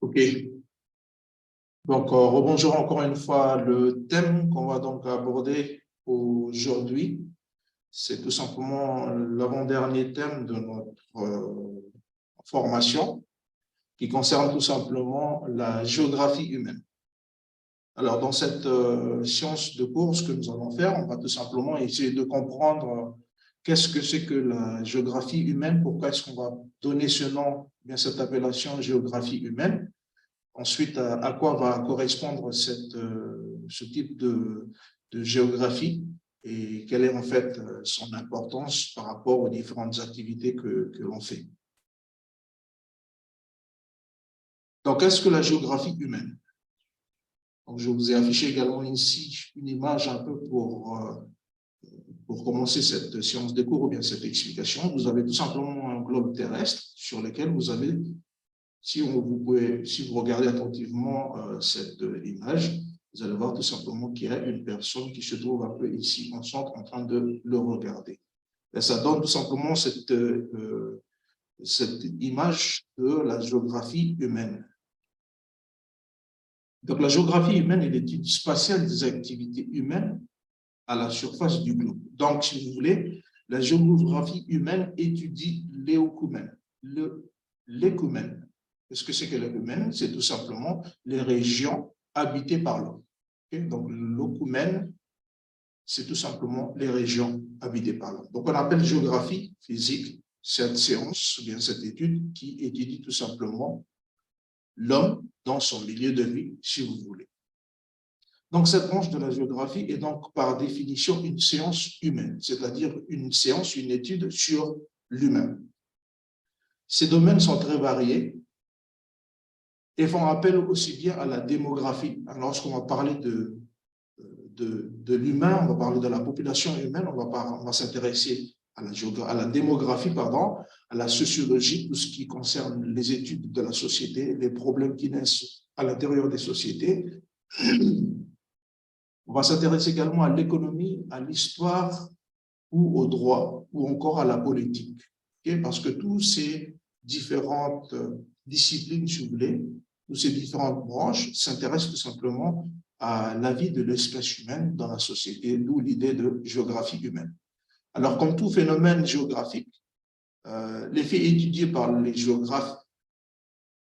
OK. Donc, rebonjour encore une fois. Le thème qu'on va donc aborder aujourd'hui, c'est tout simplement l'avant-dernier thème de notre formation qui concerne tout simplement la géographie humaine. Alors, dans cette science de cours, que nous allons faire, on va tout simplement essayer de comprendre qu'est-ce que c'est que la géographie humaine, pourquoi est-ce qu'on va donner ce nom, bien cette appellation géographie humaine. Ensuite, à quoi va correspondre ce type de géographie et quelle est en fait son importance par rapport aux différentes activités que l'on fait. Donc, qu'est-ce que la géographie humaine? Donc, je vous ai affiché également ici une image un peu pour commencer cette séance de cours ou bien cette explication. Vous avez tout simplement un globe terrestre sur lequel vous avez, si vous regardez attentivement cette image, vous allez voir tout simplement qu'il y a une personne qui se trouve un peu ici en centre en train de le regarder. Et ça donne tout simplement cette image de la géographie humaine. Donc la géographie humaine est l'étude spatiale des activités humaines à la surface du globe. Donc, si vous voulez, la géographie humaine étudie l'éokumène. L'écoumène. Qu'est-ce que c'est que l'écoumène? C'est tout simplement les régions habitées par l'homme. Okay? Donc, l'éokumène, c'est tout simplement les régions habitées par l'homme. Donc, on appelle géographie physique cette séance, ou bien cette étude qui étudie tout simplement l'homme dans son milieu de vie, si vous voulez. Donc, cette branche de la géographie est donc par définition une science humaine, c'est-à-dire une science, une étude sur l'humain. Ces domaines sont très variés et font appel aussi bien à la démographie. Alors, lorsqu'on va parler de l'humain, on va parler de la population humaine, on va s'intéresser à la démographie, pardon, à la sociologie, tout ce qui concerne les études de la société, les problèmes qui naissent à l'intérieur des sociétés. On va s'intéresser également à l'économie, à l'histoire ou au droit, ou encore à la politique. Okay? Parce que toutes ces différentes disciplines, si vous voulez, toutes ces différentes branches s'intéressent tout simplement à la vie de l'espèce humaine dans la société, d'où l'idée de géographie humaine. Alors, comme tout phénomène géographique, les faits étudiés par les géographes,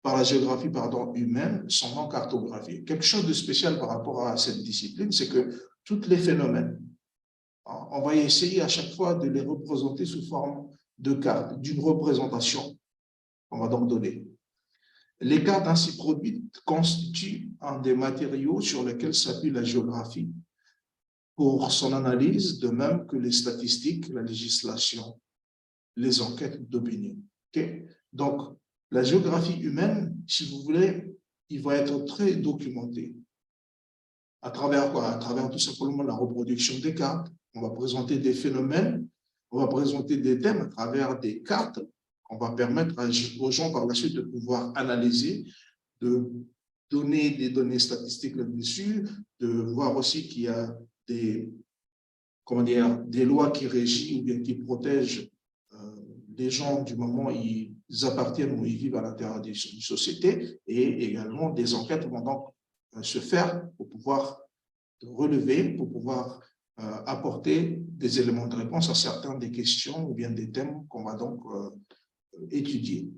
par la géographie humaine, sont non cartographiés. Quelque chose de spécial par rapport à cette discipline, c'est que tous les phénomènes, on va essayer à chaque fois de les représenter sous forme de cartes, d'une représentation qu'on va donc donner. Les cartes ainsi produites constituent un des matériaux sur lesquels s'appuie la géographie pour son analyse, de même que les statistiques, la législation, les enquêtes d'opinion. Okay? Donc, la géographie humaine, si vous voulez, il va être très documenté. À travers quoi? À travers tout simplement la reproduction des cartes. On va présenter des phénomènes, on va présenter des thèmes à travers des cartes qu'on va permettre aux gens par la suite de pouvoir analyser, de donner des données statistiques là-dessus, de voir aussi qu'il y a des lois qui régissent ou bien qui protègent les gens du moment où ils appartiennent ou ils vivent à l'intérieur d'une société, et également des enquêtes vont donc se faire pour pouvoir relever, pour pouvoir apporter des éléments de réponse à certaines des questions ou bien des thèmes qu'on va donc étudier.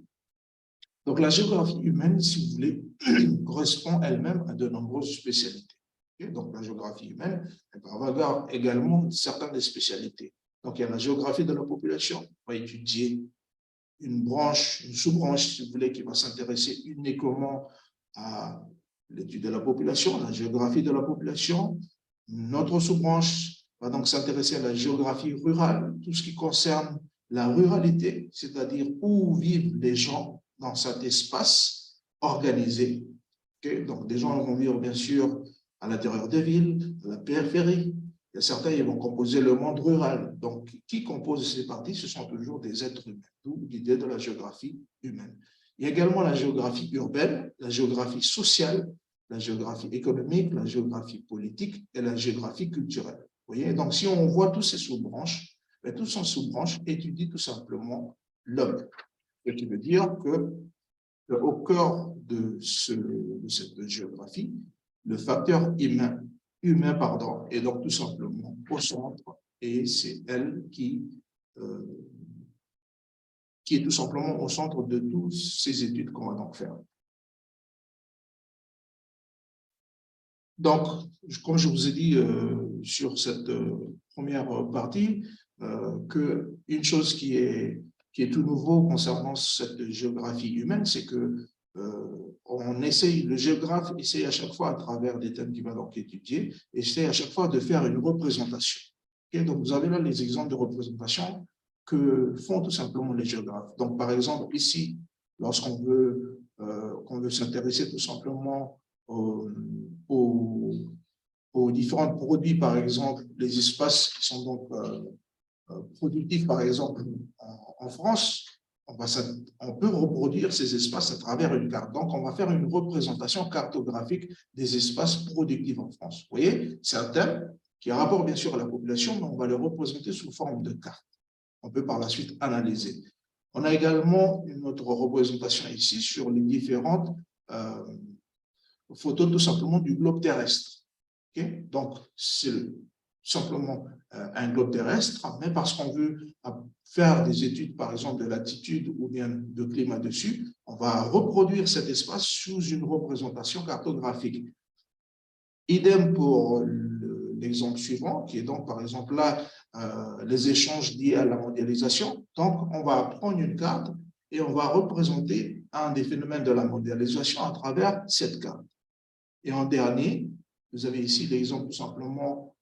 Donc la géographie humaine, si vous voulez, correspond elle-même à de nombreuses spécialités. Okay? Donc la géographie humaine, elle va avoir également certaines des spécialités. Donc il y a la géographie de la population, on va étudier une branche, une sous-branche, si vous voulez, qui va s'intéresser uniquement à l'étude de la population, la géographie de la population. Notre sous-branche va donc s'intéresser à la géographie rurale, tout ce qui concerne la ruralité, c'est-à-dire où vivent les gens dans cet espace organisé. Okay? Donc, des gens vont vivre, bien sûr, à l'intérieur des villes, à la périphérie. Il y a certains qui vont composer le monde rural. Donc, qui compose ces parties? Ce sont toujours des êtres humains, d'où l'idée de la géographie humaine. Il y a également la géographie urbaine, la géographie sociale, la géographie économique, la géographie politique et la géographie culturelle. Vous voyez? Donc, si on voit tous ces sous-branches, toutes ces sous-branches étudient tout simplement l'homme. Ce qui veut dire que au cœur de cette géographie, le facteur humain, est donc tout simplement au centre, et c'est elle qui est tout simplement au centre de toutes ces études qu'on va donc faire. Donc, comme je vous ai dit sur cette première partie, qu'une chose qui est tout nouveau concernant cette géographie humaine, c'est que le géographe essaye à chaque fois, à travers des thèmes qu'il va donc étudier, essaye à chaque fois de faire une représentation. Okay? Donc, vous avez là les exemples de représentation que font tout simplement les géographes. Donc, par exemple, ici, lorsqu'on veut s'intéresser tout simplement aux différents produits, par exemple, les espaces qui sont donc productifs, par exemple, en France, on peut reproduire ces espaces à travers une carte. Donc, on va faire une représentation cartographique des espaces productifs en France. Vous voyez, c'est un thème qui a rapport bien sûr à la population, mais on va le représenter sous forme de carte. On peut par la suite analyser. On a également une autre représentation ici sur les différentes photos tout simplement du globe terrestre. Okay? Donc, c'est simplement un globe terrestre, mais parce qu'on veut faire des études, par exemple, de latitude ou bien de climat dessus, on va reproduire cet espace sous une représentation cartographique. Idem pour l'exemple suivant, qui est donc, par exemple, là, les échanges liés à la mondialisation. Donc, on va prendre une carte et on va représenter un des phénomènes de la mondialisation à travers cette carte. Et en dernier, vous avez ici l'exemple tout simplement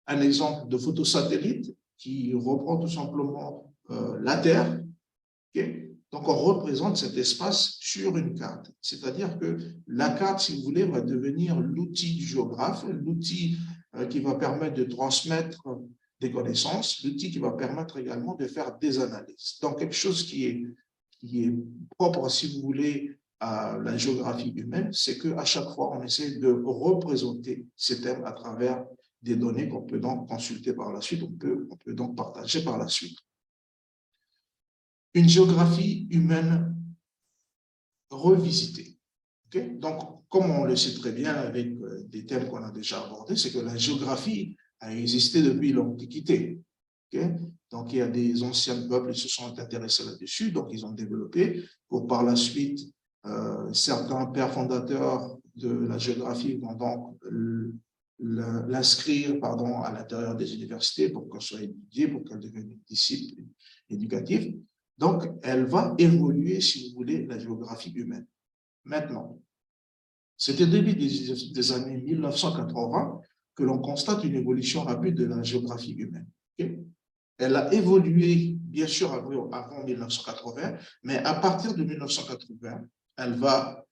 un exemple de photosatellite qui reprend tout simplement la Terre. Okay? Donc, on représente cet espace sur une carte. C'est-à-dire que la carte, si vous voulez, va devenir l'outil du géographe, l'outil qui va permettre de transmettre des connaissances, l'outil qui va permettre également de faire des analyses. Donc, quelque chose qui est propre, si vous voulez, à la géographie humaine, c'est qu'à chaque fois, on essaie de représenter ces thèmes à travers des données qu'on peut donc consulter par la suite, on peut donc partager par la suite. Une géographie humaine revisitée. Okay? Donc, comme on le sait très bien avec des thèmes qu'on a déjà abordés, c'est que la géographie a existé depuis l'Antiquité. Okay? Donc, il y a des anciens peuples qui se sont intéressés là-dessus, donc ils ont développé pour par la suite, certains pères fondateurs de la géographie vont donc l'inscrire à l'intérieur des universités pour qu'elle soit étudiée, pour qu'elle devienne une discipline éducative. Donc, elle va évoluer, si vous voulez, la géographie humaine. Maintenant, c'était début des années 1980 que l'on constate une évolution rapide de la géographie humaine. Okay? Elle a évolué, bien sûr, avant 1980, mais à partir de 1980, elle va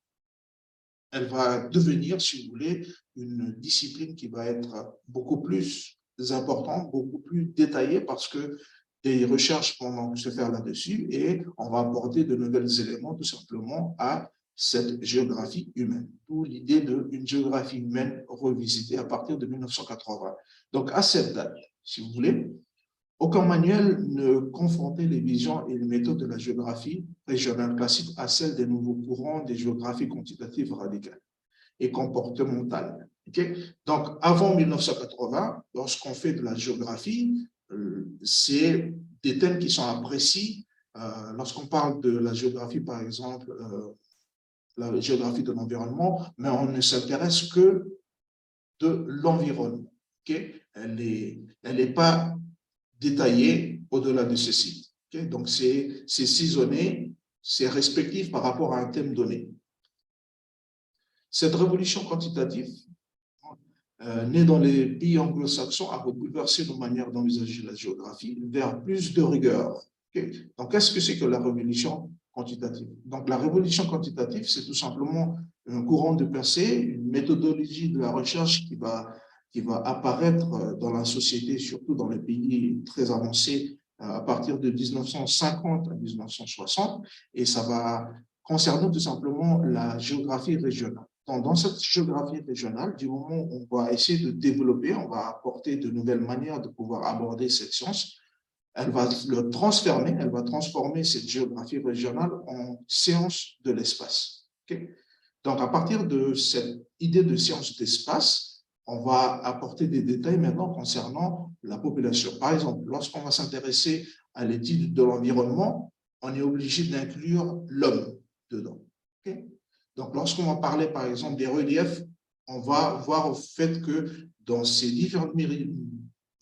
devenir, si vous voulez, une discipline qui va être beaucoup plus importante, beaucoup plus détaillée, parce que des recherches vont se faire là-dessus et on va apporter de nouveaux éléments tout simplement à cette géographie humaine. D'où l'idée d'une géographie humaine revisitée à partir de 1980. Donc, à cette date, si vous voulez, aucun manuel ne confrontait les visions et les méthodes de la géographie régionale classique à celles des nouveaux courants des géographies quantitatives radicales et comportementales. Okay? Donc, avant 1980, lorsqu'on fait de la géographie, c'est des thèmes qui sont appréciés. Lorsqu'on parle de la géographie, par exemple, la géographie de l'environnement, mais on ne s'intéresse que de l'environnement. Okay? Elle n'est pas détaillée au-delà de ceci. Okay? Donc, c'est ciselonné, c'est respectif par rapport à un thème donné. Cette révolution quantitative, née dans les pays anglo-saxons, a bouleversé nos manières d'envisager la géographie vers plus de rigueur. Okay? Donc, qu'est-ce que c'est que la révolution quantitative? Donc, la révolution quantitative, c'est tout simplement un courant de pensée, une méthodologie de la recherche qui va apparaître dans la société, surtout dans les pays très avancés, à partir de 1950 à 1960, et ça va concerner tout simplement la géographie régionale. Donc, dans cette géographie régionale, du moment où on va essayer de développer, on va apporter de nouvelles manières de pouvoir aborder cette science, elle va le transformer, elle va transformer cette géographie régionale en science de l'espace. Okay? Donc, à partir de cette idée de science d'espace, on va apporter des détails maintenant concernant la population. Par exemple, lorsqu'on va s'intéresser à l'étude de l'environnement, on est obligé d'inclure l'homme dedans. Okay? Donc, lorsqu'on va parler, par exemple, des reliefs, on va voir au fait que dans ces différents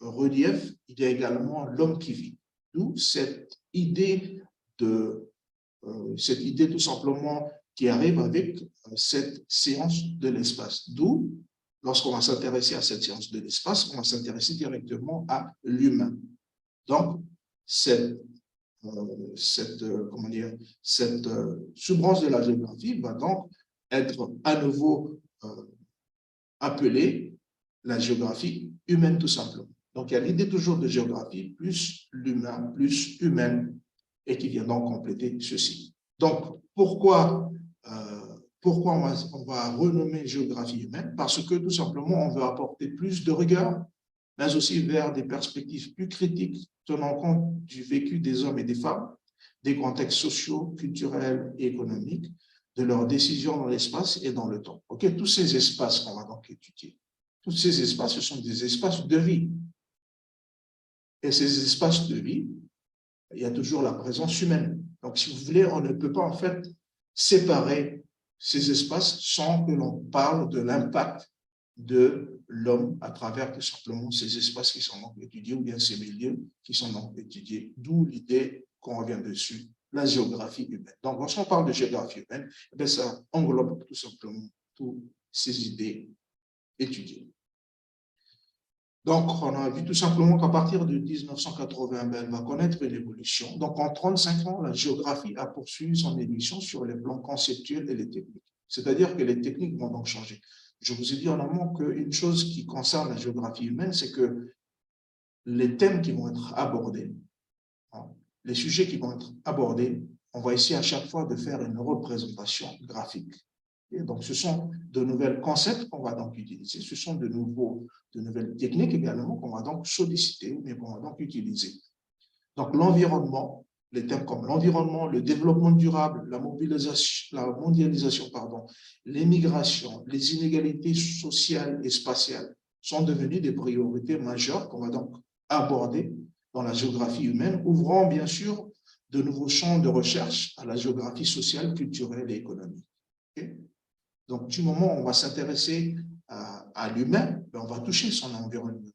reliefs, il y a également l'homme qui vit. D'où cette idée tout simplement qui arrive avec cette science de l'espace. D'où, lorsqu'on va s'intéresser à cette science de l'espace, on va s'intéresser directement à l'humain. Donc, cette sous-branche de la géographie va donc être à nouveau appelée la géographie humaine tout simplement. Donc, il y a l'idée toujours de géographie plus l'humain, plus humaine, et qui vient donc compléter ceci. Donc, pourquoi on va renommer géographie humaine? Parce que tout simplement, on veut apporter plus de rigueur, mais aussi vers des perspectives plus critiques, tenant compte du vécu des hommes et des femmes, des contextes sociaux, culturels et économiques, de leurs décisions dans l'espace et dans le temps. Okay? Tous ces espaces qu'on va donc étudier, tous ces espaces, ce sont des espaces de vie. Et ces espaces de vie, il y a toujours la présence humaine. Donc, si vous voulez, on ne peut pas en fait séparer ces espaces sans que l'on parle de l'impact de l'homme à travers tout simplement ces espaces qui sont donc étudiés ou bien ces milieux qui sont donc étudiés. D'où l'idée qu'on revient dessus, la géographie humaine. Donc, lorsqu'on parle de géographie humaine, eh ça englobe tout simplement toutes ces idées étudiées. Donc, on a vu tout simplement qu'à partir de 1980, elle va connaître une évolution. Donc, en 35 ans, la géographie a poursuivi son évolution sur les plans conceptuels et les techniques. C'est-à-dire que les techniques vont donc changer. Je vous ai dit en amont qu'une chose qui concerne la géographie humaine, c'est que les thèmes qui vont être abordés, les sujets qui vont être abordés, on va essayer à chaque fois de faire une représentation graphique. Et donc, ce sont de nouveaux concepts qu'on va donc utiliser, ce sont de nouvelles techniques également qu'on va donc solliciter, mais qu'on va donc utiliser. Donc, l'environnement, les thèmes comme l'environnement, le développement durable, la mondialisation, l'émigration, les inégalités sociales et spatiales sont devenus des priorités majeures qu'on va donc aborder dans la géographie humaine, ouvrant bien sûr de nouveaux champs de recherche à la géographie sociale, culturelle et économique. Okay? Donc, du moment où on va s'intéresser à l'humain, on va toucher son environnement.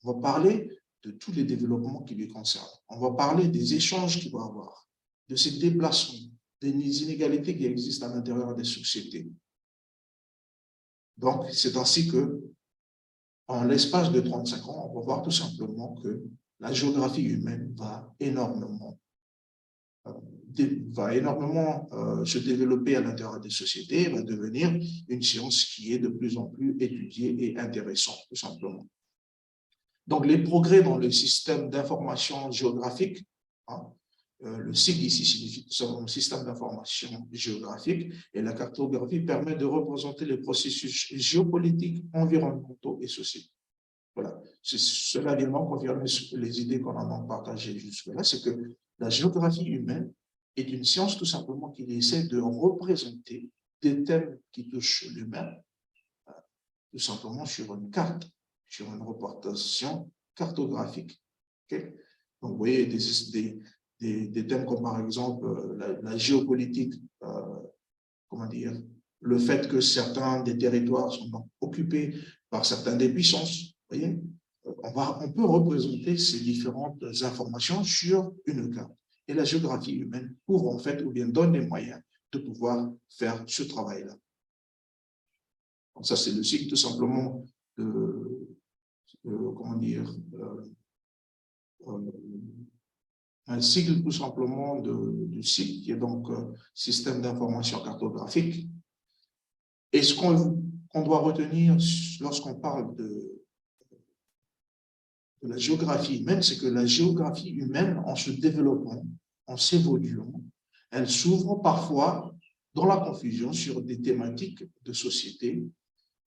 On va parler de tous les développements qui lui concernent. On va parler des échanges qu'il va avoir, de ses déplacements, des inégalités qui existent à l'intérieur des sociétés. Donc, c'est ainsi que, en l'espace de 35 ans, on va voir tout simplement que la géographie humaine va énormément se développer à l'intérieur des sociétés, va devenir une science qui est de plus en plus étudiée et intéressante, tout simplement. Donc, les progrès dans le système d'information géographique, le SIG ici signifie tout simplement système d'information géographique, et la cartographie permet de représenter les processus géopolitiques, environnementaux et sociaux. Voilà, cela vient donc confirmer les idées qu'on a partagées jusque-là, c'est que la géographie humaine est une science tout simplement qui essaie de représenter des thèmes qui touchent l'humain, tout simplement sur une carte, sur une représentation cartographique. Okay? Donc, vous voyez des thèmes comme par exemple la géopolitique, comment dire, le fait que certains des territoires sont donc occupés par certaines des puissances. Vous voyez, on peut représenter ces différentes informations sur une carte. Et la géographie humaine ouvre en fait ou bien donne les moyens de pouvoir faire ce travail-là. Donc ça, c'est le cycle tout simplement comment dire, un cycle tout simplement du cycle qui est donc système d'information cartographique. Et ce qu'on doit retenir lorsqu'on parle de la géographie humaine, c'est que la géographie humaine, en se développant, en s'évoluant, elle s'ouvre parfois dans la confusion sur des thématiques de société,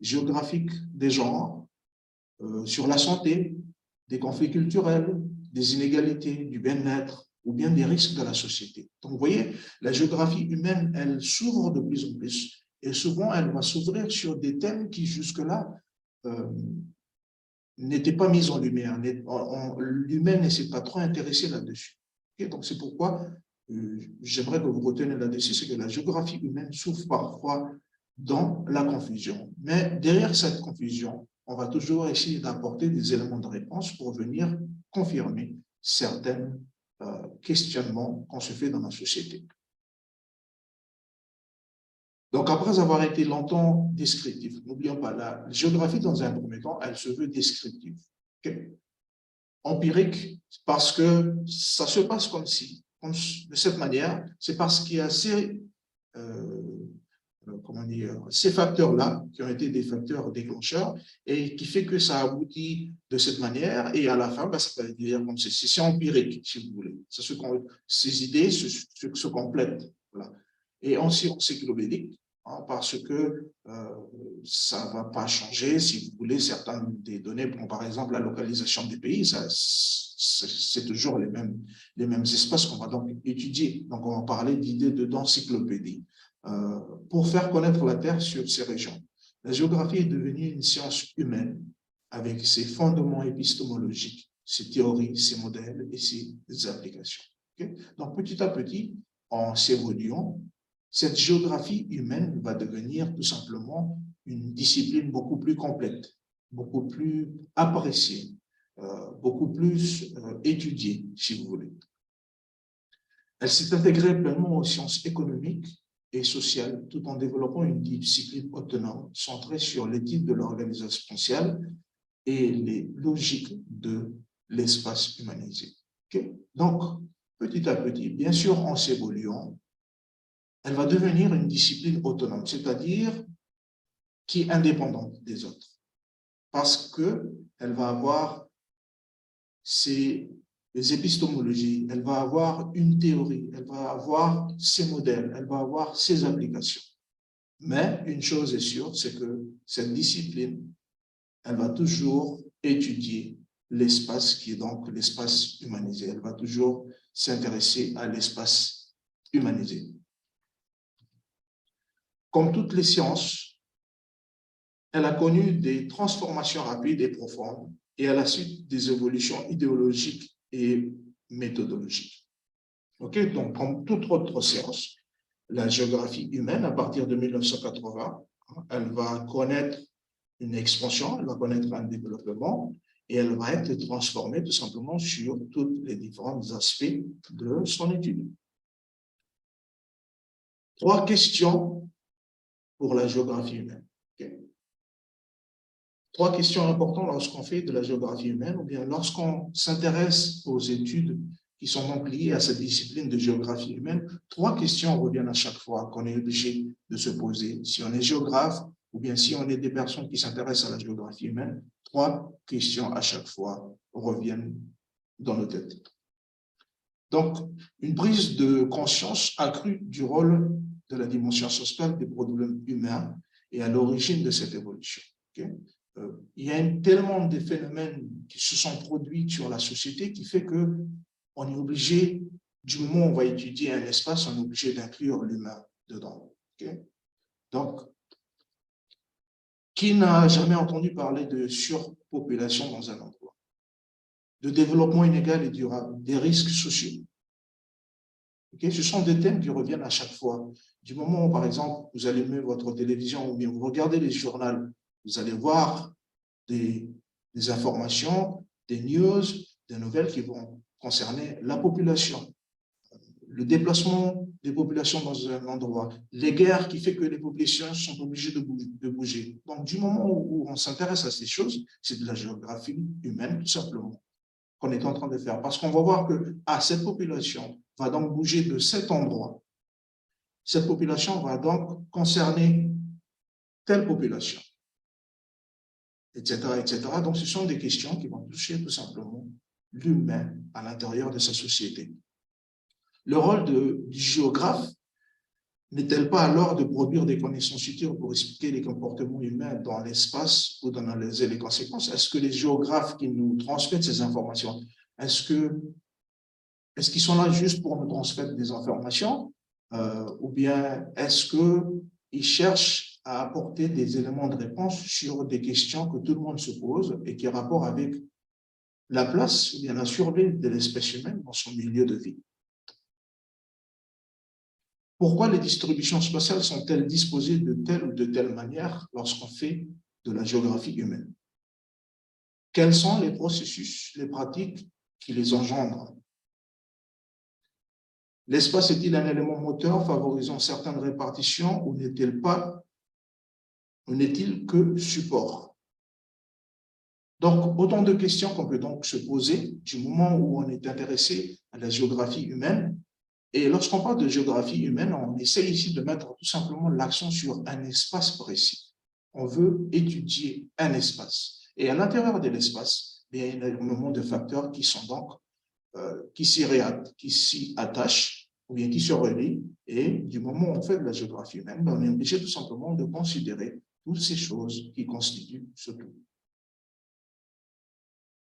géographiques des genres, sur la santé, des conflits culturels, des inégalités, du bien-être ou bien des risques de la société. Donc, vous voyez, la géographie humaine, elle s'ouvre de plus en plus et souvent, elle va s'ouvrir sur des thèmes qui jusque-là n'étaient pas mis en lumière. L'humain ne s'est pas trop intéressé là-dessus. Okay? Donc, c'est pourquoi j'aimerais que vous reteniez là-dessus, c'est que la géographie humaine s'ouvre parfois dans la confusion. Mais derrière cette confusion, on va toujours essayer d'apporter des éléments de réponse pour venir confirmer certains questionnements qu'on se fait dans la société. Donc, après avoir été longtemps descriptif, n'oublions pas, la géographie, dans un premier temps, elle se veut descriptive. Okay? Empirique, parce que ça se passe comme si, de cette manière, c'est parce qu'il y a ces facteurs-là, qui ont été des facteurs déclencheurs, et qui fait que ça aboutit de cette manière, et à la fin, ça peut dire comme ceci. C'est empirique, si vous voulez. Ces idées se complètent. Voilà. Et en sciences encyclopédiques, parce que ça ne va pas changer, si vous voulez, certaines des données, par exemple la localisation des pays, c'est toujours les mêmes espaces qu'on va donc étudier. Donc, on va parler d'idées d'encyclopédie pour faire connaître la Terre sur ces régions. La géographie est devenue une science humaine avec ses fondements épistémologiques, ses théories, ses modèles et ses applications. Okay? Donc, petit à petit, en s'évoluant, cette géographie humaine va devenir tout simplement une discipline beaucoup plus complète, beaucoup plus appréciée, beaucoup plus étudiée, si vous voulez. Elle s'est intégrée pleinement aux sciences économiques et sociales, tout en développant une discipline autonome centrée sur l'étude de l'organisation sociale et les logiques de l'espace humanisé. Okay? Donc, petit à petit, bien sûr, en s'évoluant, elle va devenir une discipline autonome, c'est-à-dire qui est indépendante des autres, parce qu'elle va avoir ses épistémologies, elle va avoir une théorie, elle va avoir ses modèles, elle va avoir ses applications. Mais une chose est sûre, c'est que cette discipline, elle va toujours étudier l'espace qui est donc l'espace humanisé. Elle va toujours s'intéresser à l'espace humanisé. Comme toutes les sciences, elle a connu des transformations rapides et profondes et à la suite des évolutions idéologiques et méthodologiques. Okay? Donc, comme toute autre science, la géographie humaine, à partir de 1980, elle va connaître une expansion, elle va connaître un développement et elle va être transformée tout simplement sur tous les différents aspects de son étude. 3 questions pour la géographie humaine. Okay. 3 questions importantes lorsqu'on fait de la géographie humaine ou bien lorsqu'on s'intéresse aux études qui sont donc liées à cette discipline de géographie humaine. 3 questions reviennent à chaque fois qu'on est obligé de se poser. Si on est géographe ou bien si on est des personnes qui s'intéressent à la géographie humaine, 3 questions à chaque fois reviennent dans nos têtes. Donc, une prise de conscience accrue du rôle de la dimension sociale des problèmes humains et à l'origine de cette évolution. Okay? Il y a tellement de phénomènes qui se sont produits sur la société qui fait qu'on est obligé, du moment où on va étudier un espace, on est obligé d'inclure l'humain dedans. Okay? Donc, qui n'a jamais entendu parler de surpopulation dans un endroit, de développement inégal et durable, des risques sociaux? Okay? Ce sont des thèmes qui reviennent à chaque fois. Du moment où, par exemple, vous allumez votre télévision ou bien vous regardez les journaux, vous allez voir des informations, des news, des nouvelles qui vont concerner la population, le déplacement des populations dans un endroit, les guerres qui font que les populations sont obligées de bouger. Donc, du moment où on s'intéresse à ces choses, c'est de la géographie humaine, tout simplement, qu'on est en train de faire. Parce qu'on va voir que cette population va donc bouger de cet endroit. Cette population va donc concerner telle population, etc., etc. Donc, ce sont des questions qui vont toucher tout simplement l'humain à l'intérieur de sa société. Le rôle du géographe n'est-elle pas alors de produire des connaissances utiles pour expliquer les comportements humains dans l'espace ou dans les conséquences? Est-ce que les géographes qui nous transmettent ces informations, Est-ce qu'ils sont là juste pour nous transmettre des informations ou bien est-ce qu'ils cherchent à apporter des éléments de réponse sur des questions que tout le monde se pose et qui ont rapport avec la place ou bien la survie de l'espèce humaine dans son milieu de vie? Pourquoi les distributions spatiales sont-elles disposées de telle ou de telle manière lorsqu'on fait de la géographie humaine? Quels sont les processus, les pratiques qui les engendrent? L'espace est-il un élément moteur favorisant certaines répartitions ou n'est-il que support? Donc, autant de questions qu'on peut donc se poser du moment où on est intéressé à la géographie humaine. Et lorsqu'on parle de géographie humaine, on essaie ici de mettre tout simplement l'accent sur un espace précis. On veut étudier un espace. Et à l'intérieur de l'espace, il y a énormément de facteurs qui sont donc, qui s'y attachent ou bien qui se relient. Et du moment où on fait de la géographie humaine, on est obligé tout simplement de considérer toutes ces choses qui constituent ce tout.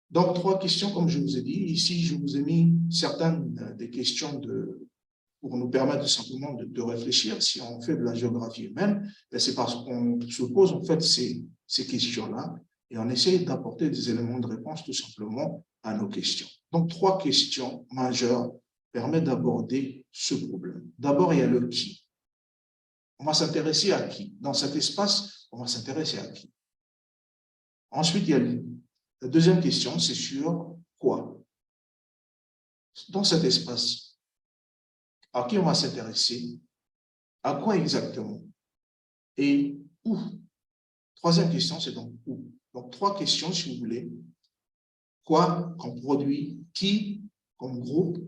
Donc, 3 questions, comme je vous ai dit. Ici, je vous ai mis certaines des questions pour nous permettre tout simplement de réfléchir. Si on fait de la géographie humaine, c'est parce qu'on se pose en fait ces questions-là et on essaie d'apporter des éléments de réponse tout simplement à nos questions. Donc, 3 questions majeures permettent d'aborder ce problème. D'abord, il y a le qui. On va s'intéresser à qui? Dans cet espace, on va s'intéresser à qui? Ensuite, il y a la deuxième question, c'est sur quoi? Dans cet espace, à qui on va s'intéresser? À quoi exactement? Et où? Troisième question, c'est donc où? Donc, 3 questions, si vous voulez. Quoi comme produit? Qui comme groupe?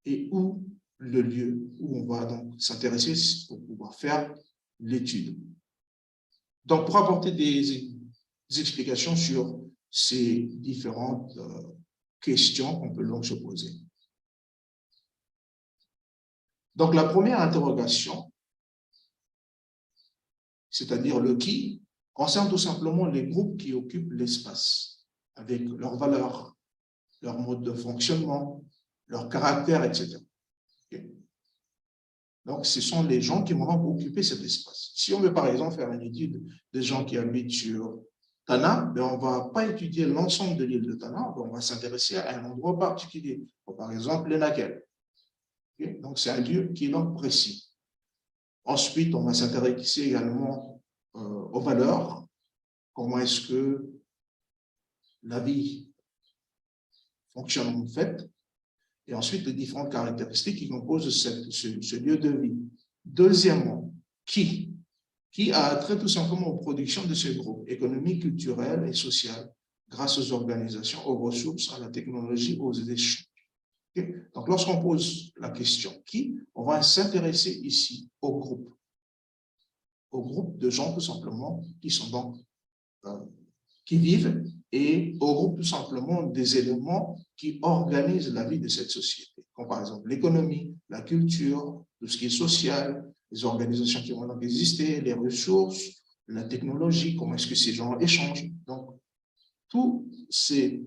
Et où le lieu où on va donc s'intéresser pour pouvoir faire l'étude. Donc, pour apporter des explications sur ces différentes questions qu'on peut donc se poser. Donc, la première interrogation, c'est-à-dire le qui, concerne tout simplement les groupes qui occupent l'espace, avec leurs valeurs, leur mode de fonctionnement, leur caractère, etc. Okay. Donc, ce sont les gens qui vont occuper cet espace. Si on veut, par exemple, faire une étude des gens qui habitent sur Tana, ben on ne va pas étudier l'ensemble de l'île de Tana, on va s'intéresser à un endroit particulier, par exemple les Naquel. Okay. Donc, c'est un lieu qui est donc précis. Ensuite, on va s'intéresser également aux valeurs. Comment est-ce que la vie fonctionne en fait? Et ensuite, les différentes caractéristiques qui composent ce lieu de vie. Deuxièmement, qui a trait tout simplement aux productions de ce groupe, économique, culturel et social, grâce aux organisations, aux ressources, à la technologie, aux échanges. Okay? Donc, lorsqu'on pose la question qui, on va s'intéresser ici au groupe de gens tout simplement qui sont donc qui vivent et au groupe tout simplement des éléments qui organisent la vie de cette société, comme par exemple l'économie, la culture, tout ce qui est social, les organisations qui vont donc exister, les ressources, la technologie, comment est-ce que ces gens échangent. Donc, tous ces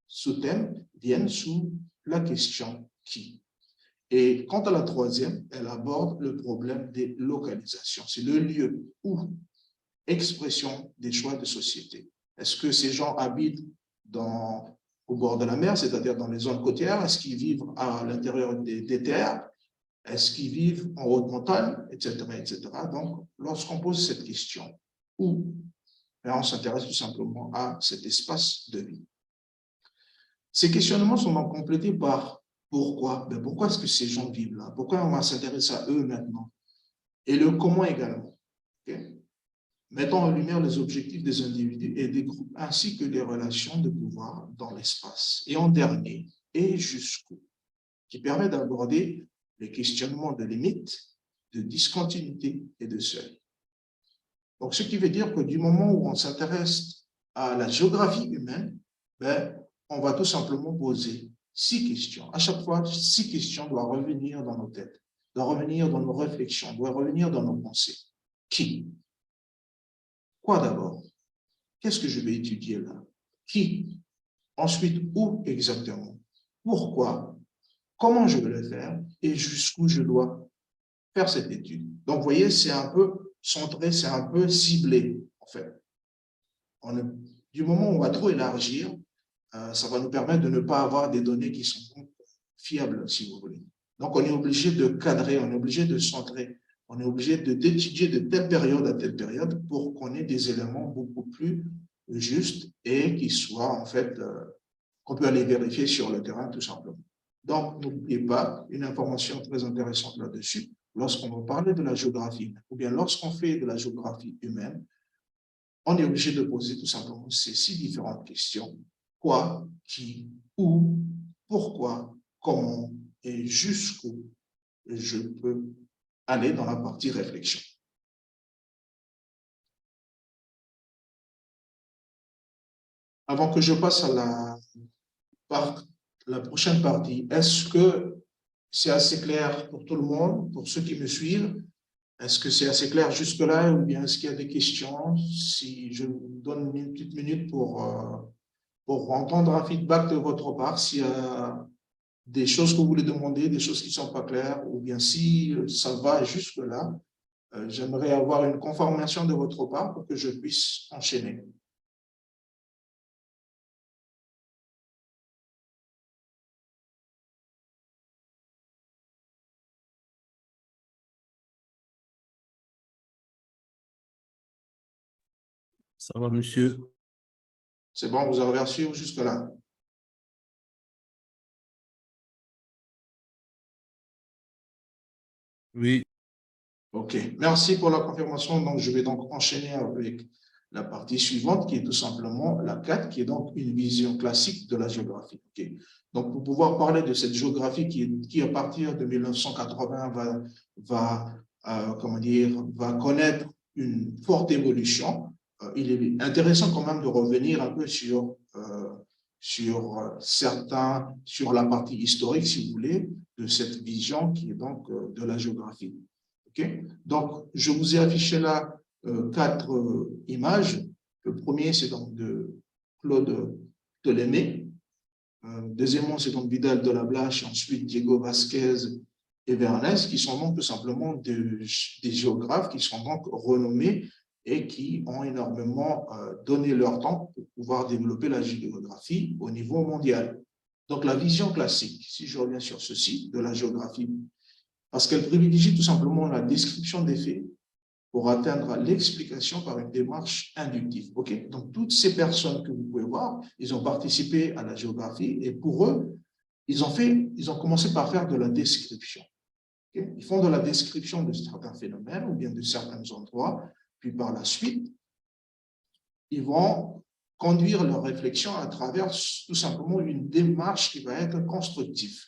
sous-thèmes viennent sous la question qui. Et quant à la troisième, elle aborde le problème des localisations. C'est le lieu où expression des choix de société. Est-ce que ces gens habitent au bord de la mer, c'est-à-dire dans les zones côtières? Est-ce qu'ils vivent à l'intérieur des terres? Est-ce qu'ils vivent en haute montagne, etc., etc. Donc, lorsqu'on pose cette question, où? On s'intéresse tout simplement à cet espace de vie. Ces questionnements sont donc complétés par pourquoi? Pourquoi est-ce que ces gens vivent là? Pourquoi on va s'intéresser à eux maintenant? Et le comment également. Okay? Mettant en lumière les objectifs des individus et des groupes, ainsi que les relations de pouvoir dans l'espace. Et en dernier, et jusqu'où, qui permet d'aborder les questionnements de limites, de discontinuité et de seuil. Donc, ce qui veut dire que du moment où on s'intéresse à la géographie humaine, on va tout simplement poser 6 questions. À chaque fois, 6 questions doivent revenir dans nos têtes, doivent revenir dans nos réflexions, doivent revenir dans nos pensées. Qui? Quoi d'abord? Qu'est-ce que je vais étudier là? Qui? Ensuite, où exactement? pourquoi, comment je vais le faire et jusqu'où je dois faire cette étude. Donc, vous voyez, c'est un peu centré, c'est un peu ciblé, en fait. Du moment où on va trop élargir, ça va nous permettre de ne pas avoir des données qui sont fiables, si vous voulez. Donc, on est obligé de cadrer, on est obligé de centrer, on est obligé d'étudier de telle période à telle période pour qu'on ait des éléments beaucoup plus justes et qui soient, en fait, qu'on peut aller vérifier sur le terrain, tout simplement. Donc, n'oubliez pas une information très intéressante là-dessus. Lorsqu'on va parler de la géographie, ou bien lorsqu'on fait de la géographie humaine, on est obligé de poser tout simplement ces 6 différentes questions. Quoi, qui, où, pourquoi, comment et jusqu'où je peux aller dans la partie réflexion. Avant que je passe à la prochaine partie, est-ce que c'est assez clair pour tout le monde, pour ceux qui me suivent? Est-ce que c'est assez clair jusque-là ou bien est-ce qu'il y a des questions? Si je vous donne une petite minute pour entendre un feedback de votre part, s'il y a des choses que vous voulez demander, des choses qui ne sont pas claires, ou bien si ça va jusque-là, j'aimerais avoir une confirmation de votre part pour que je puisse enchaîner. Ça va, monsieur? C'est bon, vous avez reçu jusque-là? Oui. OK. Merci pour la confirmation. Donc, je vais donc enchaîner avec la partie suivante, qui est tout simplement la 4, qui est donc une vision classique de la géographie. Okay. Donc, pour pouvoir parler de cette géographie qui à partir de 1980, va connaître une forte évolution, il est intéressant quand même de revenir un peu sur la partie historique, si vous voulez, de cette vision qui est donc de la géographie. Okay. Donc, je vous ai affiché là 4 images. Le premier, c'est donc de Claude Ptolémée. Deuxièmement, c'est donc Vidal de la Blache, ensuite Diego Vasquez et Vernes, qui sont donc tout simplement des géographes qui sont donc renommés et qui ont énormément donné leur temps pour pouvoir développer la géographie au niveau mondial. Donc, la vision classique, si je reviens sur ceci, de la géographie, parce qu'elle privilégie tout simplement la description des faits pour atteindre l'explication par une démarche inductive. Okay. Donc, toutes ces personnes que vous pouvez voir, ils ont participé à la géographie et pour eux, ils ont commencé par faire de la description. Okay. Ils font de la description de certains phénomènes ou bien de certains endroits, puis par la suite, ils vont conduire leur réflexion à travers tout simplement une démarche qui va être constructive.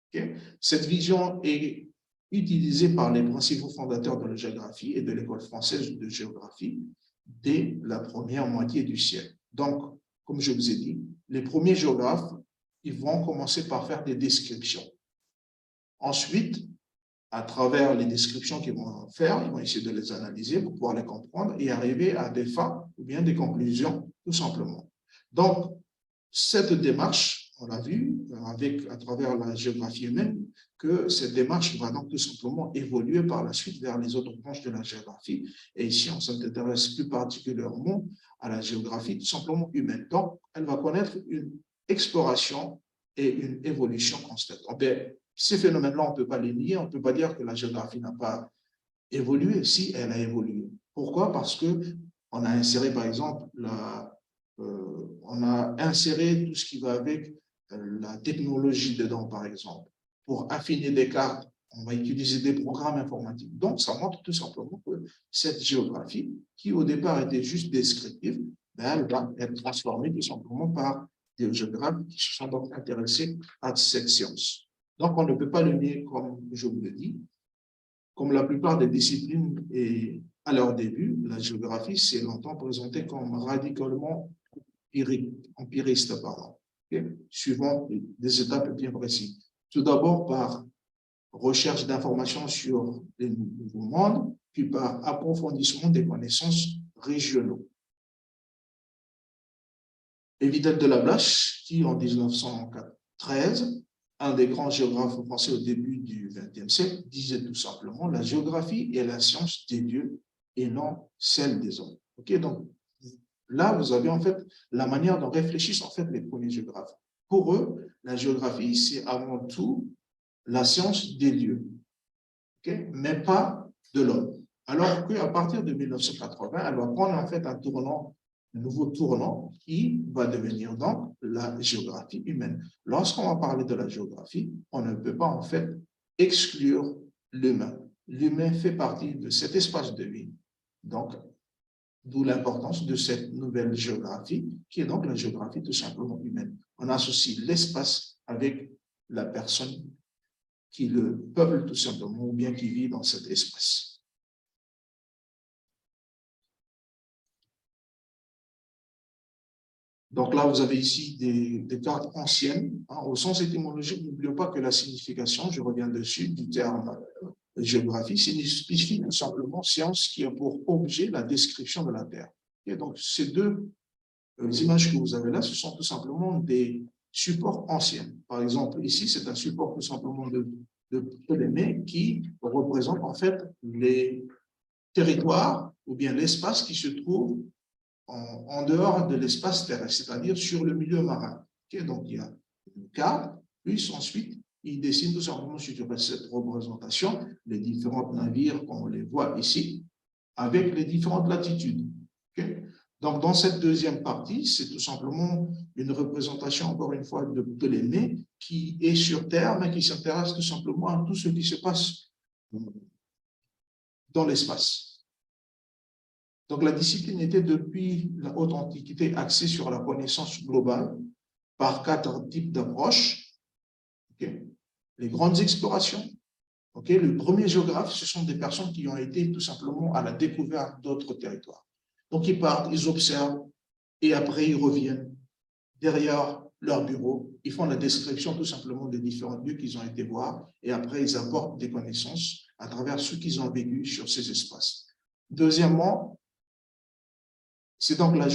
Okay. Cette vision est utilisée par les principaux fondateurs de la géographie et de l'école française de géographie dès la première moitié du siècle. Donc, comme je vous ai dit, les premiers géographes, ils vont commencer par faire des descriptions. Ensuite, à travers les descriptions qu'ils vont faire, ils vont essayer de les analyser pour pouvoir les comprendre et arriver à des fins ou bien des conclusions, tout simplement. Donc, cette démarche, on l'a vu à travers la géographie humaine, que cette démarche va donc tout simplement évoluer par la suite vers les autres branches de la géographie. Et ici, on s'intéresse plus particulièrement à la géographie tout simplement humaine. Donc, elle va connaître une exploration et une évolution constante. Ces phénomènes-là, on ne peut pas les nier, on ne peut pas dire que la géographie n'a pas évolué, si elle a évolué. Pourquoi? Parce qu'on a inséré, par exemple, on a inséré tout ce qui va avec la technologie dedans, par exemple. Pour affiner des cartes, on va utiliser des programmes informatiques. Donc, ça montre tout simplement que cette géographie, qui au départ était juste descriptive, elle va être transformée tout simplement par des géographes qui se sont donc intéressés à cette science. Donc, on ne peut pas le nier, comme je vous le dis. Comme la plupart des disciplines et à leur début, la géographie s'est longtemps présentée comme radicalement empiriste, suivant des étapes bien précises. Tout d'abord par recherche d'informations sur les nouveaux mondes, puis par approfondissement des connaissances régionaux. Et Vidal de la Blache, qui en 13, un des grands géographes français au début du XXe siècle, disait tout simplement: la géographie est la science des dieux et non celle des hommes. Ok, donc là, vous avez en fait la manière dont réfléchissent en fait les premiers géographes. Pour eux, la géographie, c'est avant tout la science des dieux, okay, mais pas de l'homme. Alors qu'à partir de 1980, elle va prendre en fait un nouveau tournant qui va devenir donc la géographie humaine. Lorsqu'on va parler de la géographie, on ne peut pas en fait exclure l'humain. L'humain fait partie de cet espace de vie. Donc, d'où l'importance de cette nouvelle géographie, qui est donc la géographie tout simplement humaine. On associe l'espace avec la personne qui le peuple tout simplement, ou bien qui vit dans cet espace. Donc là, vous avez ici des cartes anciennes. Hein, au sens étymologique, n'oublions pas que la signification, je reviens dessus, du terme géographie, signifie tout simplement science qui a pour objet la description de la Terre. Et donc, ces deux images que vous avez là, ce sont tout simplement des supports anciens. Par exemple, ici, c'est un support tout simplement de Ptolémée qui représente en fait les territoires ou bien l'espace qui se trouve en dehors de l'espace terrestre, c'est-à-dire sur le milieu marin. Okay, donc, il y a une carte, puis ensuite, il dessine tout simplement sur cette représentation les différents navires, comme on les voit ici, avec les différentes latitudes. Okay? Donc, dans cette deuxième partie, c'est tout simplement une représentation, encore une fois, de Ptolémée qui est sur Terre, mais qui s'intéresse tout simplement à tout ce qui se passe dans l'espace. Donc, la discipline était depuis la haute antiquité axée sur la connaissance globale par 4 types d'approches. Okay? Les grandes explorations. Okay? Le premier géographe, ce sont des personnes qui ont été tout simplement à la découverte d'autres territoires. Donc, ils partent, ils observent, et après, ils reviennent derrière leur bureau. Ils font la description tout simplement des différents lieux qu'ils ont été voir, et après, ils apportent des connaissances à travers ce qu'ils ont vécu sur ces espaces. Deuxièmement, c'est donc la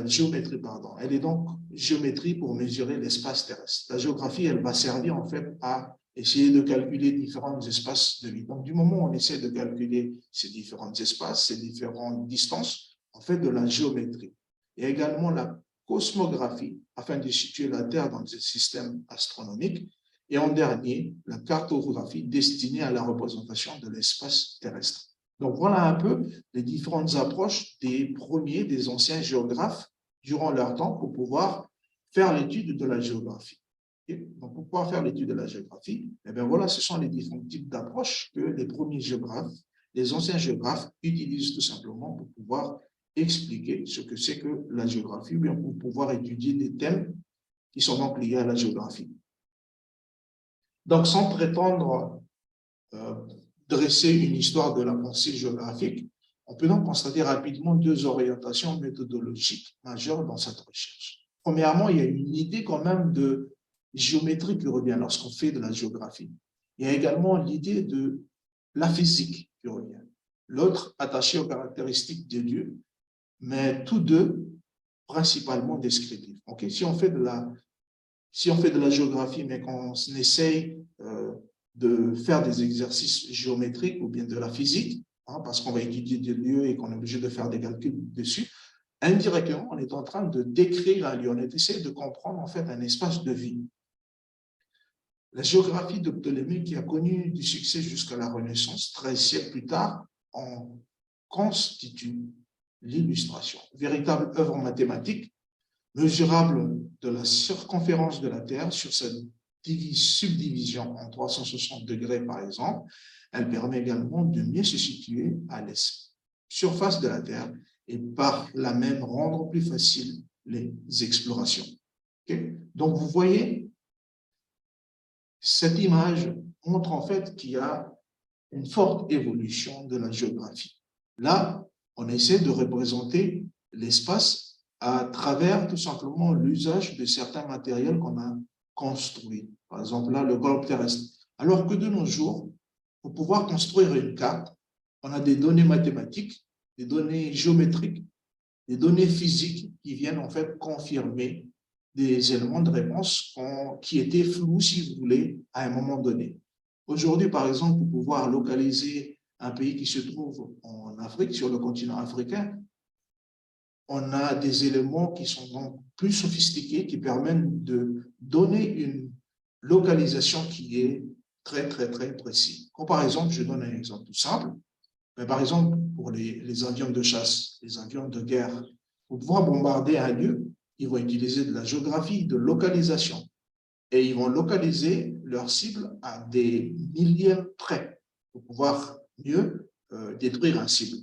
géométrie, pardon. Elle est donc géométrie pour mesurer l'espace terrestre. La géographie, elle va servir en fait à essayer de calculer différents espaces de vie. Donc, du moment où on essaie de calculer ces différents espaces, ces différentes distances, on fait de la géométrie. Et également la cosmographie, afin de situer la Terre dans un système astronomique. Et en dernier, la cartographie destinée à la représentation de l'espace terrestre. Donc, voilà un peu les différentes approches des premiers, des anciens géographes durant leur temps pour pouvoir faire l'étude de la géographie. Okay? Donc, pour pouvoir faire l'étude de la géographie, eh bien voilà, ce sont les différents types d'approches que les premiers géographes, les anciens géographes utilisent tout simplement pour pouvoir expliquer ce que c'est que la géographie, ou bien pour pouvoir étudier des thèmes qui sont donc liés à la géographie. Donc, sans prétendre dresser une histoire de la pensée géographique, on peut donc constater rapidement 2 orientations méthodologiques majeures dans cette recherche. Premièrement, il y a une idée quand même de géométrie qui revient lorsqu'on fait de la géographie. Il y a également l'idée de la physique qui revient. L'autre attaché aux caractéristiques des lieux, mais tous deux principalement descriptifs. Okay? Si on fait de la géographie, mais qu'on essaye de faire des exercices géométriques ou bien de la physique, hein, parce qu'on va étudier des lieux et qu'on est obligé de faire des calculs dessus, indirectement, on est en train de décrire un lieu, on essaie de comprendre en fait un espace de vie. La géographie de Ptolémée, qui a connu du succès jusqu'à la Renaissance, 13 siècles plus tard, en constitue l'illustration. Véritable œuvre mathématique, mesurable de la circonférence de la Terre sur sa subdivision en 360 degrés, par exemple. Elle permet également de mieux se situer à la surface de la Terre et par là même rendre plus facile les explorations. Okay? Donc, vous voyez, cette image montre en fait qu'il y a une forte évolution de la géographie. Là, on essaie de représenter l'espace à travers tout simplement l'usage de certains matériels qu'on a construits. Par exemple, là, le globe terrestre. Alors que de nos jours, pour pouvoir construire une carte, on a des données mathématiques, des données géométriques, des données physiques qui viennent en fait confirmer des éléments de réponse qui étaient flous, si vous voulez, à un moment donné. Aujourd'hui, par exemple, pour pouvoir localiser un pays qui se trouve en Afrique, sur le continent africain, on a des éléments qui sont donc plus sophistiqués, qui permettent de donner une localisation qui est très, très, très précise. Comme par exemple, je donne un exemple tout simple, mais par exemple, pour les avions de chasse, les avions de guerre, pour pouvoir bombarder un lieu, ils vont utiliser de la géographie, de localisation, et ils vont localiser leur cible à des milliers près pour pouvoir mieux détruire un cible.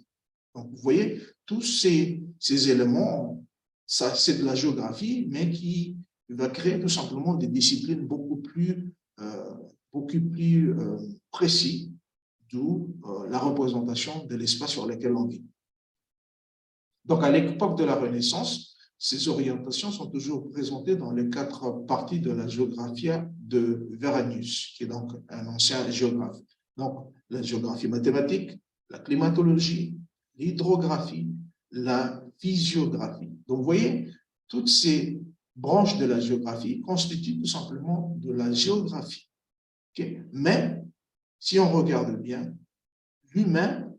Donc, vous voyez, tous ces éléments, ça, c'est de la géographie, mais qui va créer tout simplement des disciplines beaucoup plus précises, d'où la représentation de l'espace sur lequel on vit. Donc, à l'époque de la Renaissance, ces orientations sont toujours présentées dans les 4 parties de la Géographia de Veranius, qui est donc un ancien géographe. Donc, la géographie mathématique, la climatologie, l'hydrographie, la physiographie. Donc, vous voyez, toutes ces branches de la géographie constituent tout simplement de la géographie. Okay? Mais, si on regarde bien, l'humain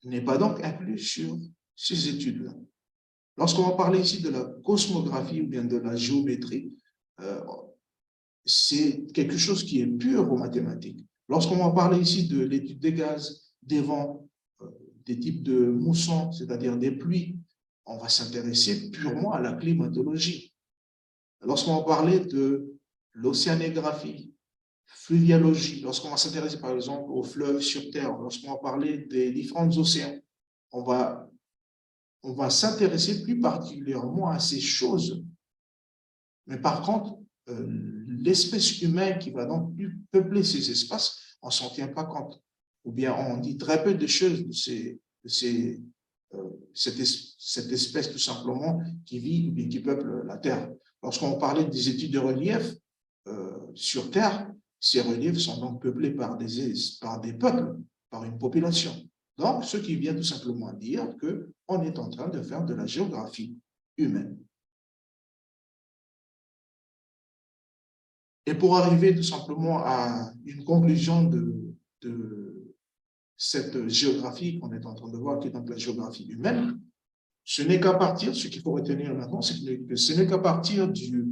n'est pas donc inclus sur ces études-là. Lorsqu'on va parler ici de la cosmographie ou bien de la géométrie, c'est quelque chose qui est pur aux mathématiques. Lorsqu'on va parler ici de l'étude des gaz, des vents, des types de moussons, c'est-à-dire des pluies, on va s'intéresser purement à la climatologie. Lorsqu'on va parler de l'océanographie, fluvialogie, lorsqu'on va s'intéresser par exemple aux fleuves sur Terre, lorsqu'on va parler des différents océans, on va s'intéresser plus particulièrement à ces choses. Mais par contre, l'espèce humaine qui va donc peupler ces espaces, on ne s'en tient pas compte. Ou bien on dit très peu de choses de cette espèce tout simplement qui vit ou bien qui peuple la Terre. Lorsqu'on parlait des études de relief sur Terre, ces reliefs sont donc peuplés par des peuples, par une population. Donc, ce qui vient tout simplement dire qu'on est en train de faire de la géographie humaine. Et pour arriver tout simplement à une conclusion de cette géographie qu'on est en train de voir, qui est donc la géographie humaine, ce n'est qu'à partir, ce qu'il faut retenir maintenant, c'est que ce n'est qu'à partir du